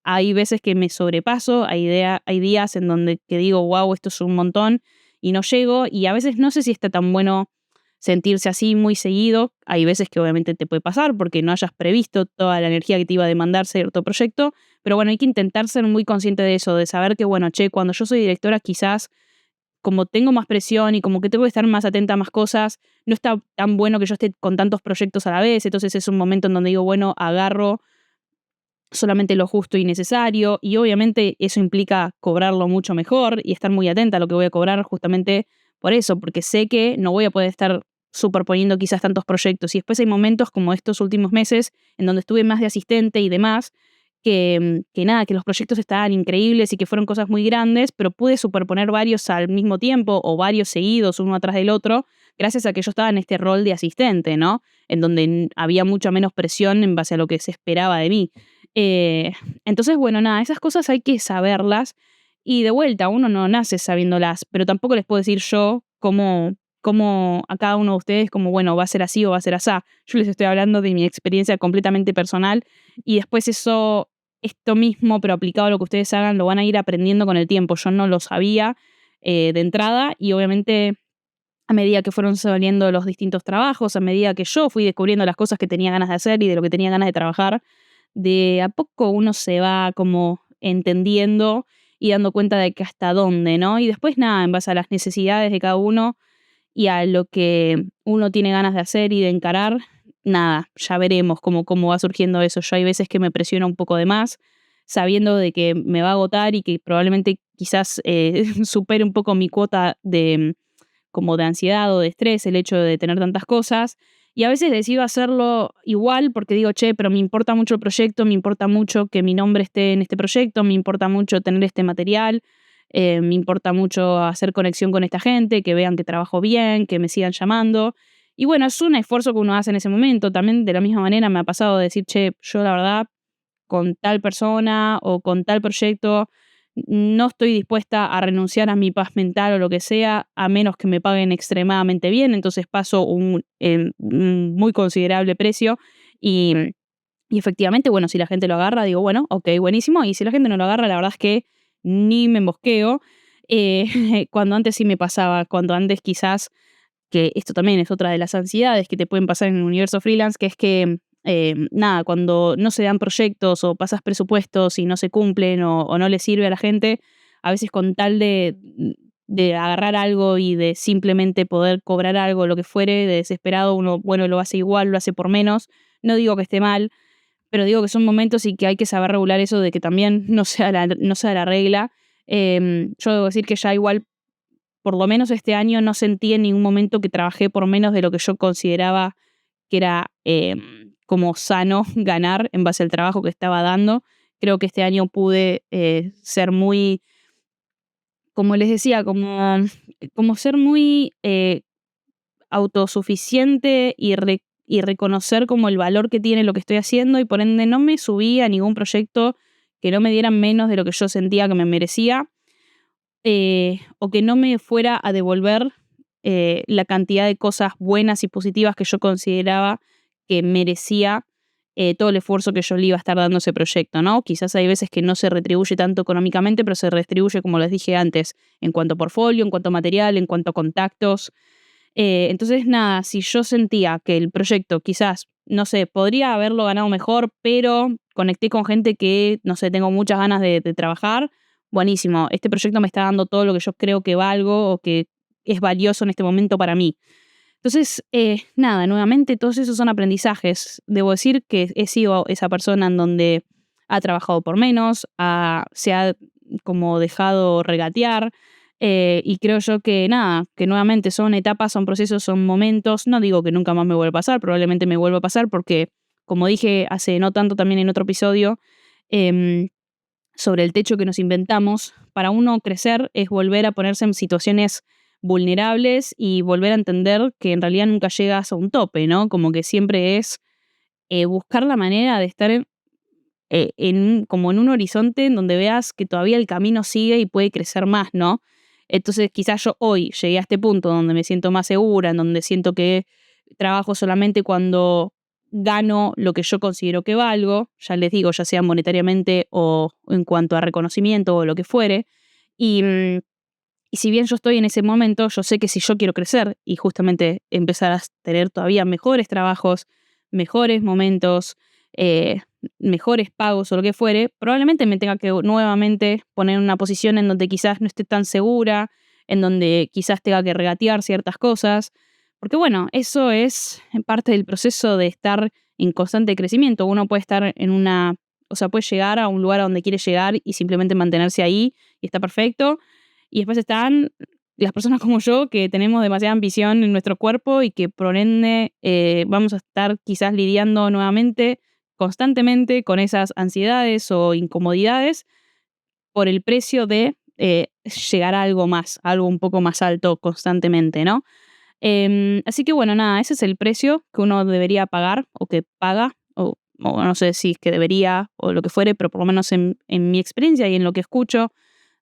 Hay veces que me sobrepaso, hay días en donde que digo, wow, esto es un montón y no llego. Y a veces no sé si está tan bueno sentirse así muy seguido. Hay veces que obviamente te puede pasar porque no hayas previsto toda la energía que te iba a demandar cierto proyecto. Pero bueno, hay que intentar ser muy consciente de eso, de saber que, bueno, che, cuando yo soy directora quizás como tengo más presión y como que tengo que estar más atenta a más cosas, no está tan bueno que yo esté con tantos proyectos a la vez, entonces es un momento en donde digo, bueno, agarro solamente lo justo y necesario y obviamente eso implica cobrarlo mucho mejor y estar muy atenta a lo que voy a cobrar justamente por eso, porque sé que no voy a poder estar superponiendo quizás tantos proyectos y después hay momentos como estos últimos meses en donde estuve más de asistente y demás, que nada, que los proyectos estaban increíbles y que fueron cosas muy grandes, pero pude superponer varios al mismo tiempo o varios seguidos uno atrás del otro, gracias a que yo estaba en este rol de asistente, ¿no? En donde había mucha menos presión en base a lo que se esperaba de mí. Eh, entonces, bueno, nada, esas cosas hay que saberlas y de vuelta, uno no nace sabiéndolas, pero tampoco les puedo decir yo cómo a cada uno de ustedes, como, bueno, va a ser así o va a ser asá. Yo les estoy hablando de mi experiencia completamente personal y después esto mismo, pero aplicado a lo que ustedes hagan, lo van a ir aprendiendo con el tiempo. Yo no lo sabía de entrada y obviamente a medida que fueron saliendo los distintos trabajos, a medida que yo fui descubriendo las cosas que tenía ganas de hacer y de lo que tenía ganas de trabajar, de a poco uno se va como entendiendo y dando cuenta de que hasta dónde, ¿no? Y después nada, en base a las necesidades de cada uno y a lo que uno tiene ganas de hacer y de encarar, nada, ya veremos cómo va surgiendo eso. Yo hay veces que me presiona un poco de más, sabiendo de que me va a agotar y que probablemente quizás supere un poco mi cuota como de ansiedad o de estrés, el hecho de tener tantas cosas. Y a veces decido hacerlo igual porque digo, che, pero me importa mucho el proyecto, me importa mucho que mi nombre esté en este proyecto, me importa mucho tener este material, me importa mucho hacer conexión con esta gente, que vean que trabajo bien, que me sigan llamando. Y bueno, es un esfuerzo que uno hace en ese momento. También de la misma manera me ha pasado de decir, che, yo la verdad con tal persona o con tal proyecto, no estoy dispuesta a renunciar a mi paz mental o lo que sea, a menos que me paguen extremadamente bien, entonces paso un muy considerable precio y, y efectivamente, bueno, si la gente lo agarra, digo, bueno, ok, buenísimo, y si la gente no lo agarra, la verdad es que ni me embosqueo. Cuando antes sí me pasaba, cuando antes quizás, que esto también es otra de las ansiedades que te pueden pasar en el universo freelance, que es que, nada, cuando no se dan proyectos o pasas presupuestos y no se cumplen o no le sirve a la gente, a veces con tal de agarrar algo y de simplemente poder cobrar algo, lo que fuere, de desesperado, uno, bueno, lo hace igual, lo hace por menos. No digo que esté mal, pero digo que son momentos y que hay que saber regular eso de que también no sea la regla. Yo debo decir que ya igual por lo menos este año no sentí en ningún momento que trabajé por menos de lo que yo consideraba que era como sano ganar en base al trabajo que estaba dando. Creo que este año pude ser muy, como les decía, como ser muy autosuficiente y reconocer como el valor que tiene lo que estoy haciendo y por ende no me subí a ningún proyecto que no me dieran menos de lo que yo sentía que me merecía o que no me fuera a devolver la cantidad de cosas buenas y positivas que yo consideraba que merecía todo el esfuerzo que yo le iba a estar dando a ese proyecto, ¿no? Quizás hay veces que no se retribuye tanto económicamente, pero se retribuye, como les dije antes, en cuanto a portfolio, en cuanto a material, en cuanto a contactos. Entonces, nada, si yo sentía que el proyecto quizás, no sé, podría haberlo ganado mejor, pero conecté con gente que, no sé, tengo muchas ganas de trabajar, buenísimo, este proyecto me está dando todo lo que yo creo que valgo o que es valioso en este momento para mí. Entonces, nada, nuevamente, todos esos son aprendizajes. Debo decir que he sido esa persona en donde ha trabajado por menos, se ha como dejado regatear, y creo yo que nada, que nuevamente son etapas, son procesos, son momentos. No digo que nunca más me vuelva a pasar, probablemente me vuelva a pasar porque, como dije hace no tanto también en otro episodio, em, sobre el techo que nos inventamos, para uno crecer es volver a ponerse en situaciones vulnerables y volver a entender que en realidad nunca llegas a un tope, ¿no? Como que siempre es buscar la manera de estar como en un horizonte en donde veas que todavía el camino sigue y puede crecer más, ¿no? Entonces quizás yo hoy llegué a este punto donde me siento más segura, en donde siento que trabajo solamente cuando gano lo que yo considero que valgo, ya les digo, ya sea monetariamente o en cuanto a reconocimiento o lo que fuere. Y, y si bien yo estoy en ese momento, yo sé que si yo quiero crecer y justamente empezar a tener todavía mejores trabajos, mejores momentos, mejores pagos o lo que fuere, probablemente me tenga que nuevamente poner en una posición en donde quizás no esté tan segura, en donde quizás tenga que regatear ciertas cosas, porque bueno, eso es parte del proceso de estar en constante crecimiento. Uno puede estar o sea, puede llegar a un lugar a donde quiere llegar y simplemente mantenerse ahí y está perfecto. Y después están las personas como yo que tenemos demasiada ambición en nuestro cuerpo y que por ende vamos a estar quizás lidiando nuevamente constantemente con esas ansiedades o incomodidades por el precio de llegar a algo más, a algo un poco más alto constantemente, ¿no? Así que bueno, nada, ese es el precio que uno debería pagar o que paga, o no sé si es que debería o lo que fuere, pero por lo menos en mi experiencia y en lo que escucho,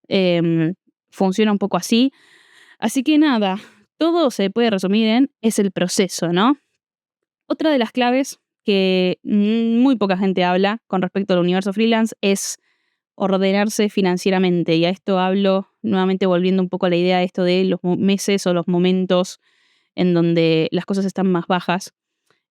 em, funciona un poco así. Así que nada, todo se puede resumir en es el proceso, ¿no? Otra de las claves que muy poca gente habla con respecto al universo freelance es ordenarse financieramente. Y a esto hablo nuevamente volviendo un poco a la idea de esto de los meses o los momentos en donde las cosas están más bajas.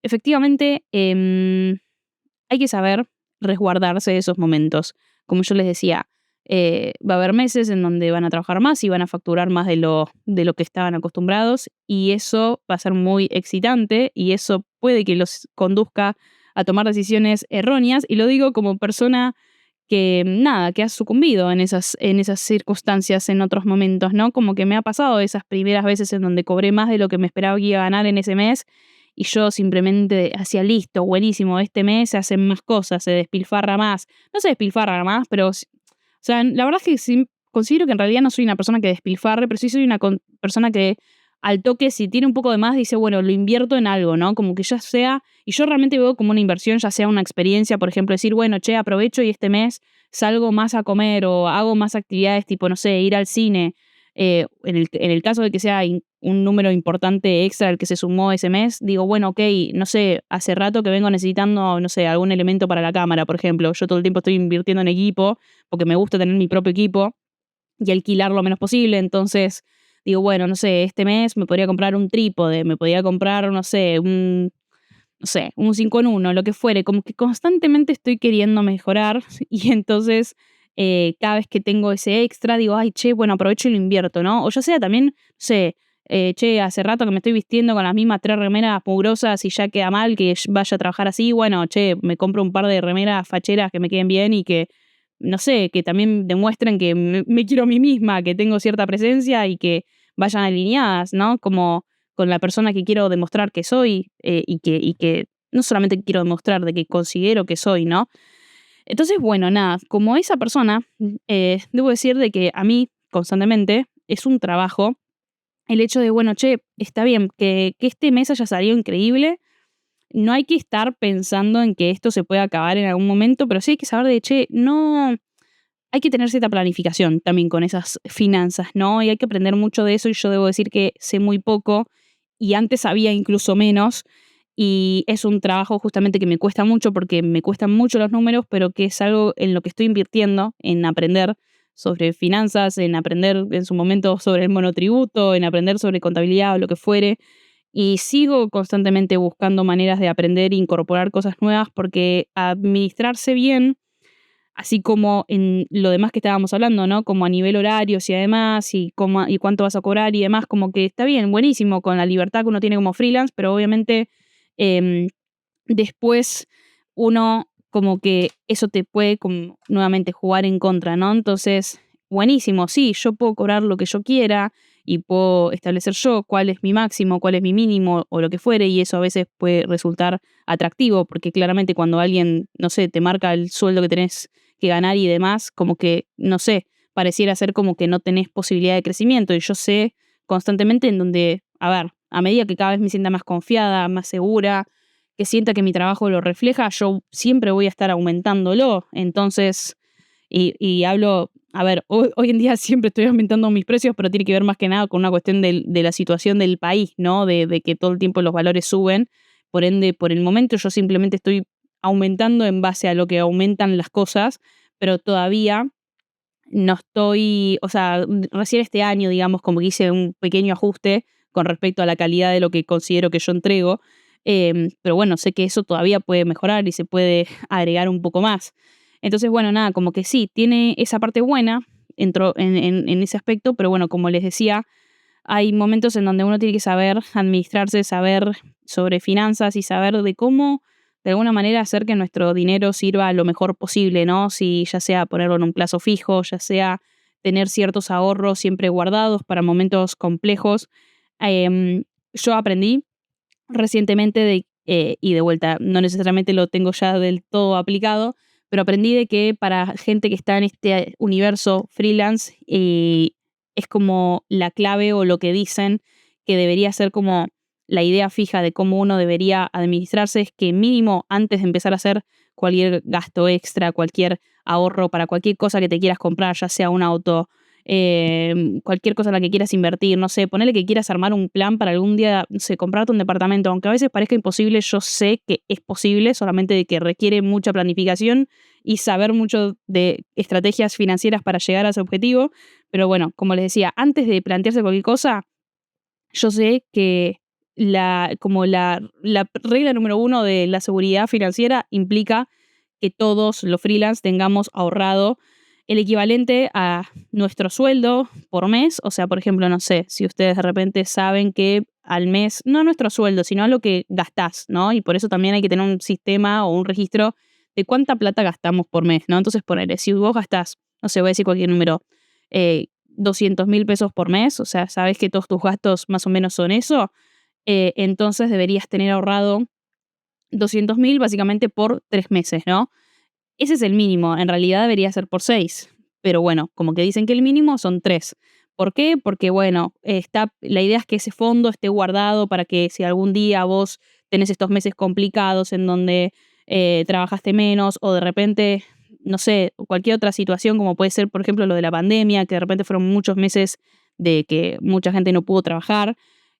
Efectivamente, hay que saber resguardarse de esos momentos. Como yo les decía, va a haber meses en donde van a trabajar más y van a facturar más de lo que estaban acostumbrados y eso va a ser muy excitante y eso puede que los conduzca a tomar decisiones erróneas y lo digo como persona que nada, que ha sucumbido en esas circunstancias en otros momentos, ¿no? Como que me ha pasado esas primeras veces en donde cobré más de lo que me esperaba que iba a ganar en ese mes y yo simplemente hacía listo, buenísimo, este mes se hacen más cosas, se despilfarra más. No se despilfarra más, pero, o sea, la verdad es que sí, considero que en realidad no soy una persona que despilfarre, pero sí soy una persona que al toque, si tiene un poco de más, dice, bueno, lo invierto en algo, ¿no? Como que ya sea, y yo realmente veo como una inversión, ya sea una experiencia, por ejemplo, decir, bueno, che, aprovecho y este mes salgo más a comer o hago más actividades tipo, no sé, ir al cine. En el caso de que sea un número importante extra el que se sumó ese mes, digo, bueno, ok, no sé, hace rato que vengo necesitando, no sé, algún elemento para la cámara, por ejemplo. Yo todo el tiempo estoy invirtiendo en equipo porque me gusta tener mi propio equipo y alquilar lo menos posible. Entonces, digo, bueno, no sé, este mes me podría comprar un trípode, me podría comprar, no sé, un 5 en uno, lo que fuere. Como que constantemente estoy queriendo mejorar y entonces cada vez que tengo ese extra digo, ay, che, bueno, aprovecho y lo invierto, ¿no? O ya sea también, no sé, che, hace rato que me estoy vistiendo con las mismas 3 remeras mugrosas y ya queda mal que vaya a trabajar así, bueno, che, me compro un par de remeras facheras que me queden bien y que no sé, que también demuestren que me quiero a mí misma, que tengo cierta presencia y que vayan alineadas, ¿no? Como con la persona que quiero demostrar que soy, y que no solamente quiero demostrar, de que considero que soy, ¿no? Entonces, bueno, nada, como esa persona, debo decir de que a mí, constantemente, es un trabajo el hecho de, bueno, che, está bien, que este mes haya salido increíble, no hay que estar pensando en que esto se puede acabar en algún momento, pero sí hay que saber de, che, no, hay que tener cierta planificación también con esas finanzas, ¿no? Y hay que aprender mucho de eso y yo debo decir que sé muy poco y antes sabía incluso menos y es un trabajo justamente que me cuesta mucho porque me cuestan mucho los números, pero que es algo en lo que estoy invirtiendo, en aprender sobre finanzas, en aprender en su momento sobre el monotributo, en aprender sobre contabilidad o lo que fuere. Y sigo constantemente buscando maneras de aprender e incorporar cosas nuevas porque administrarse bien, así como en lo demás que estábamos hablando, ¿no? Como a nivel horarios y además, y cómo y cuánto vas a cobrar y demás, como que está bien, buenísimo con la libertad que uno tiene como freelance, pero obviamente, em, después uno como que eso te puede como nuevamente jugar en contra, ¿no? Entonces, buenísimo, sí, yo puedo cobrar lo que yo quiera y puedo establecer yo cuál es mi máximo, cuál es mi mínimo o lo que fuere, y eso a veces puede resultar atractivo, porque claramente cuando alguien, no sé, te marca el sueldo que tenés que ganar y demás, como que, no sé, pareciera ser como que no tenés posibilidad de crecimiento. Y yo sé constantemente en donde, a ver, a medida que cada vez me sienta más confiada, más segura, que sienta que mi trabajo lo refleja, yo siempre voy a estar aumentándolo. Entonces, y hablo, a ver, hoy en día siempre estoy aumentando mis precios, pero tiene que ver más que nada con una cuestión de la situación del país, ¿no? De que todo el tiempo los valores suben. Por ende, por el momento yo simplemente estoy aumentando en base a lo que aumentan las cosas, pero todavía no estoy, o sea, recién este año, digamos, como que hice un pequeño ajuste con respecto a la calidad de lo que considero que yo entrego, pero bueno, sé que eso todavía puede mejorar y se puede agregar un poco más. Entonces, bueno, nada, como que sí, tiene esa parte buena entro en ese aspecto, pero bueno, como les decía, hay momentos en donde uno tiene que saber administrarse, saber sobre finanzas y saber de cómo, de alguna manera, hacer que nuestro dinero sirva lo mejor posible, ¿no? Si ya sea ponerlo en un plazo fijo, ya sea tener ciertos ahorros siempre guardados para momentos complejos. Yo aprendí recientemente y de vuelta, no necesariamente lo tengo ya del todo aplicado, pero aprendí de que para gente que está en este universo freelance, es como la clave o lo que dicen que debería ser como la idea fija de cómo uno debería administrarse es que mínimo antes de empezar a hacer cualquier gasto extra, cualquier ahorro para cualquier cosa que te quieras comprar, ya sea un auto, cualquier cosa en la que quieras invertir, no sé, ponele que quieras armar un plan para algún día, no sé, comprarte un departamento, aunque a veces parezca imposible, yo sé que es posible, solamente de que requiere mucha planificación y saber mucho de estrategias financieras para llegar a ese objetivo. Pero bueno, como les decía, antes de plantearse cualquier cosa, yo sé que la regla número uno de la seguridad financiera implica que todos los freelance tengamos ahorrado el equivalente a nuestro sueldo por mes. O sea, por ejemplo, no sé, si ustedes de repente saben que al mes, no nuestro sueldo, sino a lo que gastás, ¿no? Y por eso también hay que tener un sistema o un registro de cuánta plata gastamos por mes, ¿no? Entonces, ponele, si vos gastás, no sé, voy a decir cualquier número, 200.000 pesos por mes, o sea, sabes que todos tus gastos más o menos son eso, entonces deberías tener ahorrado 200.000 básicamente por 3 meses, ¿no? Ese es el mínimo, en realidad debería ser por 6, pero bueno, como que dicen que el mínimo son 3. ¿Por qué? Porque, bueno, la idea es que ese fondo esté guardado para que si algún día vos tenés estos meses complicados en donde trabajaste menos o de repente, no sé, cualquier otra situación como puede ser, por ejemplo, lo de la pandemia, que de repente fueron muchos meses de que mucha gente no pudo trabajar,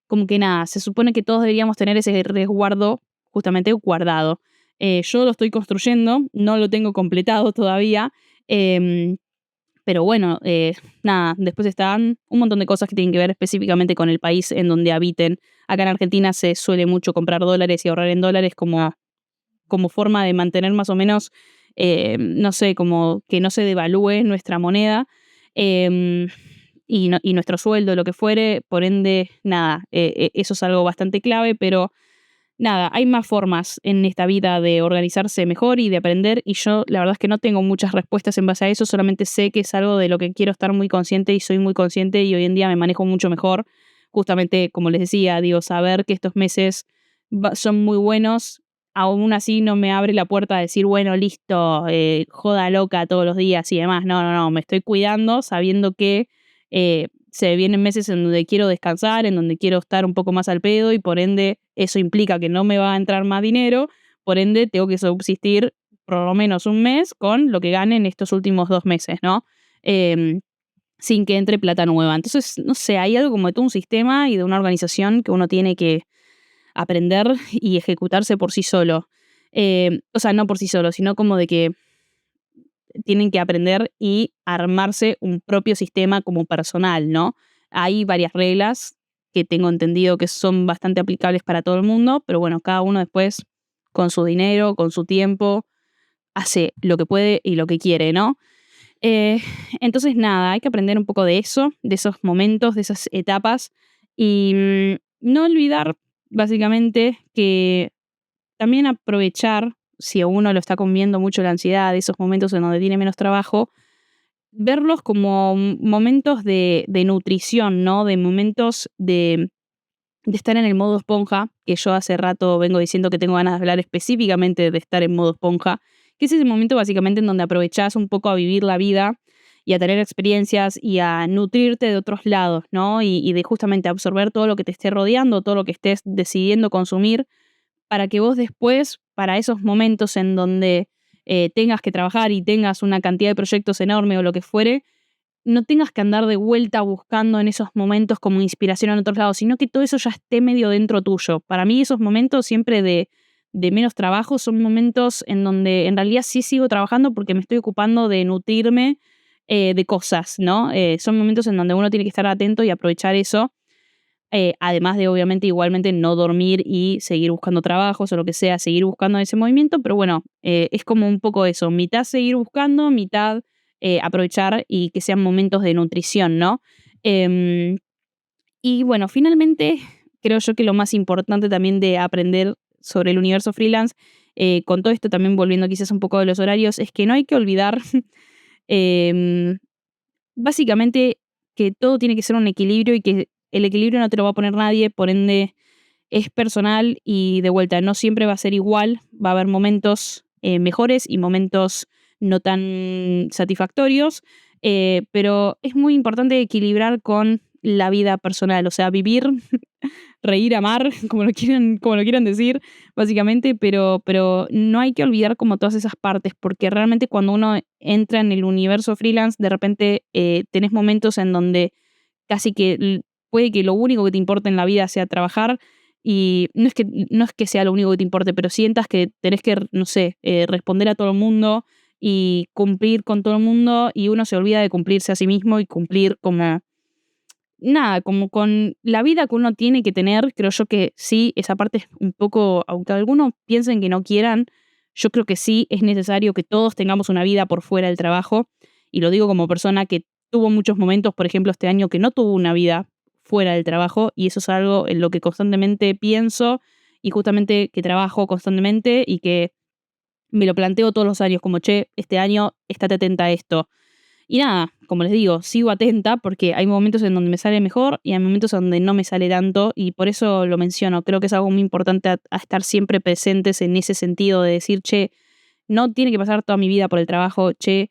como que nada, se supone que todos deberíamos tener ese resguardo justamente guardado. Yo lo estoy construyendo, no lo tengo completado todavía. em, pero bueno, nada, después están un montón de cosas que tienen que ver específicamente con el país en donde habiten. Acá en Argentina se suele mucho comprar dólares y ahorrar en dólares como forma de mantener más o menos, no sé, como que no se devalúe nuestra moneda, em, y nuestro sueldo, lo que fuere. Por ende, nada, eso es algo bastante clave, pero nada, hay más formas en esta vida de organizarse mejor y de aprender, y yo la verdad es que no tengo muchas respuestas en base a eso, solamente sé que es algo de lo que quiero estar muy consciente y soy muy consciente y hoy en día me manejo mucho mejor. Justamente, como les decía, digo, saber que estos meses son muy buenos, aún así no me abre la puerta a decir, bueno, listo, joda loca todos los días y demás. No, no, no, me estoy cuidando sabiendo que se vienen meses en donde quiero descansar, en donde quiero estar un poco más al pedo y por ende eso implica que no me va a entrar más dinero, por ende tengo que subsistir por lo menos un mes con lo que gane en estos últimos 2 meses, ¿no? Em, Sin que entre plata nueva. Entonces, no sé, hay algo como de todo un sistema y de una organización que uno tiene que aprender y ejecutarse por sí solo. O sea, no por sí solo, sino como de que tienen que aprender y armarse un propio sistema como personal, ¿no? Hay varias reglas que tengo entendido que son bastante aplicables para todo el mundo, pero bueno, cada uno después con su dinero, con su tiempo, hace lo que puede y lo que quiere, ¿no? Eh, entonces, nada, hay que aprender un poco de eso, de esos momentos, de esas etapas y no olvidar básicamente que también aprovechar, si a uno lo está comiendo mucho la ansiedad, esos momentos en donde tiene menos trabajo, verlos como momentos de nutrición, ¿no? De momentos de estar en el modo esponja, que yo hace rato vengo diciendo que tengo ganas de hablar específicamente de estar en modo esponja, que es ese momento básicamente en donde aprovechás un poco a vivir la vida y a tener experiencias y a nutrirte de otros lados, ¿no? Y de justamente absorber todo lo que te esté rodeando, todo lo que estés decidiendo consumir para que vos después, para esos momentos en donde tengas que trabajar y tengas una cantidad de proyectos enorme o lo que fuere, no tengas que andar de vuelta buscando en esos momentos como inspiración en otros lados, sino que todo eso ya esté medio dentro tuyo. Para mí esos momentos siempre de menos trabajo son momentos en donde en realidad sí sigo trabajando porque me estoy ocupando de nutrirme de cosas, ¿no? Son momentos en donde uno tiene que estar atento y aprovechar eso. Además de, obviamente, igualmente no dormir y seguir buscando trabajos o lo que sea, seguir buscando ese movimiento, pero bueno, es como un poco eso, mitad seguir buscando, mitad aprovechar y que sean momentos de nutrición, ¿no? Em, y bueno, finalmente, creo yo que lo más importante también de aprender sobre el universo freelance, con todo esto también volviendo quizás un poco de los horarios, es que no hay que olvidar em, básicamente que todo tiene que ser un equilibrio y que el equilibrio no te lo va a poner nadie, por ende es personal y de vuelta, no siempre va a ser igual, va a haber momentos mejores y momentos no tan satisfactorios, pero es muy importante equilibrar con la vida personal, o sea, vivir, reír, amar, como lo quieran decir, básicamente, pero no hay que olvidar como todas esas partes, porque realmente cuando uno entra en el universo freelance, de repente tenés momentos en donde casi que puede que lo único que te importe en la vida sea trabajar y no es que sea lo único que te importe, pero sientas que tenés que, no sé, responder a todo el mundo y cumplir con todo el mundo y uno se olvida de cumplirse a sí mismo y cumplir como nada, como con la vida que uno tiene que tener. Creo yo que sí, esa parte es un poco, aunque algunos piensen que no quieran, yo creo que sí es necesario que todos tengamos una vida por fuera del trabajo. Y lo digo como persona que tuvo muchos momentos, por ejemplo, este año que no tuvo una vida fuera del trabajo. Y eso es algo en lo que constantemente pienso y justamente que trabajo constantemente y que me lo planteo todos los años como, che, este año estate atenta a esto. Y nada, como les digo, sigo atenta porque hay momentos en donde me sale mejor y hay momentos en donde no me sale tanto y por eso lo menciono. Creo que es algo muy importante a estar siempre presentes en ese sentido de decir, che, no tiene que pasar toda mi vida por el trabajo, che,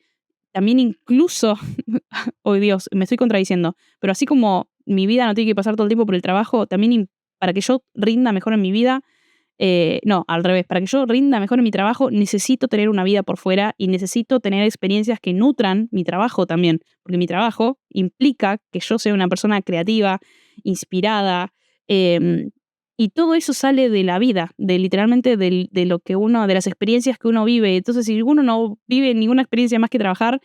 también incluso, oh Dios, me estoy contradiciendo, pero así como mi vida no tiene que pasar todo el tiempo por el trabajo, también para que yo rinda mejor en mi vida, no, al revés, para que yo rinda mejor en mi trabajo, necesito tener una vida por fuera y necesito tener experiencias que nutran mi trabajo también, porque mi trabajo implica que yo sea una persona creativa, inspirada, em, y todo eso sale de la vida, de literalmente de lo que uno, de las experiencias que uno vive. Entonces, si uno no vive ninguna experiencia más que trabajar,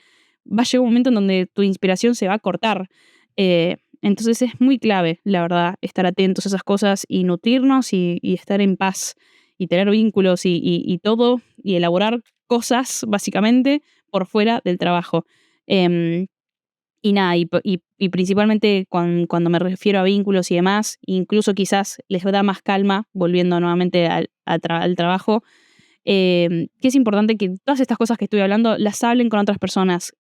va a llegar un momento en donde tu inspiración se va a cortar. Entonces es muy clave, la verdad, estar atentos a esas cosas y nutrirnos y estar en paz y tener vínculos y todo y elaborar cosas, básicamente, por fuera del trabajo. Em, y nada, y principalmente cuando me refiero a vínculos y demás, incluso quizás les da más calma, volviendo nuevamente al trabajo, que es importante que todas estas cosas que estoy hablando las hablen con otras personas.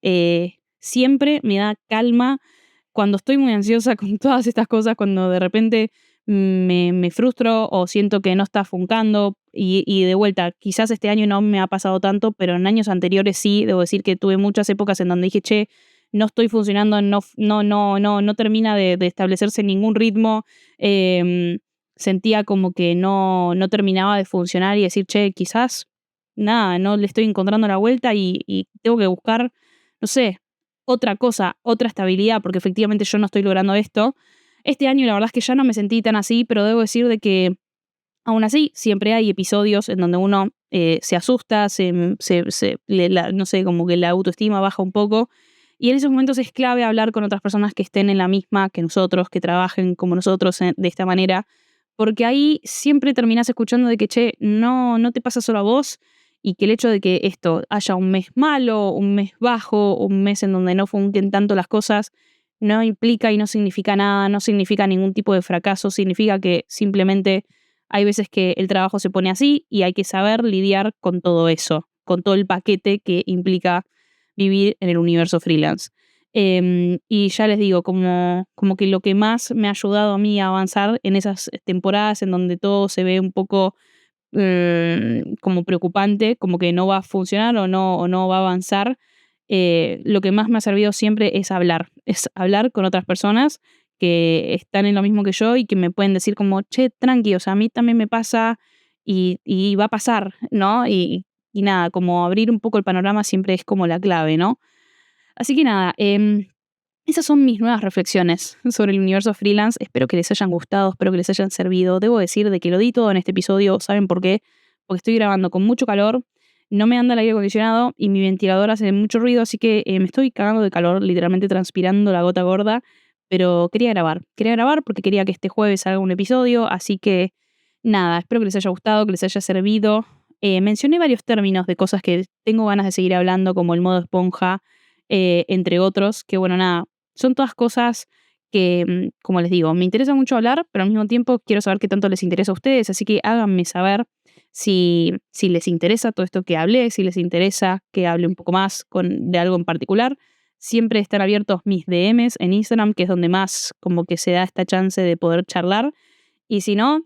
Siempre me da calma cuando estoy muy ansiosa con todas estas cosas, cuando de repente me frustro o siento que no está funcando y de vuelta, quizás este año no me ha pasado tanto, pero en años anteriores sí, debo decir que tuve muchas épocas en donde dije, che, no estoy funcionando, no termina de establecerse ningún ritmo, em, sentía como que no terminaba de funcionar y decir, che, quizás, nada, no le estoy encontrando la vuelta y tengo que buscar, no sé, otra cosa, otra estabilidad, porque efectivamente yo no estoy logrando esto. Este año la verdad es que ya no me sentí tan así, pero debo decir de que aún así siempre hay episodios en donde uno se asusta, no sé, como que la autoestima baja un poco. Y en esos momentos es clave hablar con otras personas que estén en la misma que nosotros, que trabajen como nosotros de esta manera, porque ahí siempre terminás escuchando de que, che, no te pasa solo a vos y que el hecho de que esto haya un mes malo, un mes bajo, un mes en donde no funquen tanto las cosas, no implica y no significa nada, no significa ningún tipo de fracaso, significa que simplemente hay veces que el trabajo se pone así y hay que saber lidiar con todo eso, con todo el paquete que implica vivir en el universo freelance. Y ya les digo, como que lo que más me ha ayudado a mí a avanzar en esas temporadas en donde todo se ve un poco como preocupante, como que no va a funcionar o no va a avanzar, lo que más me ha servido siempre es hablar con otras personas que están en lo mismo que yo y que me pueden decir como, che, tranqui, o sea, a mí también me pasa y va a pasar, ¿no? Y nada, como abrir un poco el panorama siempre es como la clave, ¿no? Así que nada, esas son mis nuevas reflexiones sobre el universo freelance. Espero que les hayan gustado, espero que les hayan servido. Debo decir de que lo di todo en este episodio. ¿Saben por qué? Porque estoy grabando con mucho calor, no me anda el aire acondicionado y mi ventilador hace mucho ruido, así que me estoy cagando de calor, literalmente transpirando la gota gorda. Pero quería grabar porque quería que este jueves salga un episodio, así que nada, espero que les haya gustado, que les haya servido. Mencioné varios términos de cosas que tengo ganas de seguir hablando, como el modo esponja, entre otros, que bueno, nada, son todas cosas que, como les digo, me interesa mucho hablar, pero al mismo tiempo quiero saber qué tanto les interesa a ustedes, así que háganme saber si les interesa todo esto que hablé, si les interesa que hable un poco más de algo en particular. Siempre están abiertos mis DMs en Instagram, que es donde más como que se da esta chance de poder charlar. Y si no,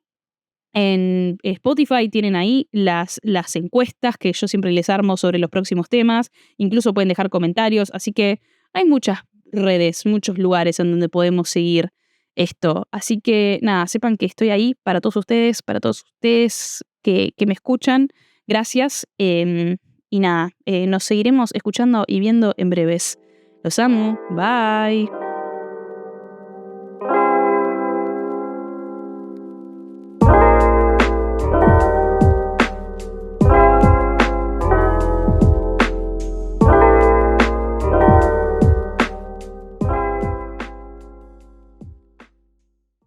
en Spotify tienen ahí las encuestas que yo siempre les armo sobre los próximos temas. Incluso pueden dejar comentarios. Así que hay muchas redes, muchos lugares en donde podemos seguir esto. Así que nada, sepan que estoy ahí para todos ustedes que me escuchan. Gracias. Y nada, nos seguiremos escuchando y viendo en breves. Los amo. Bye.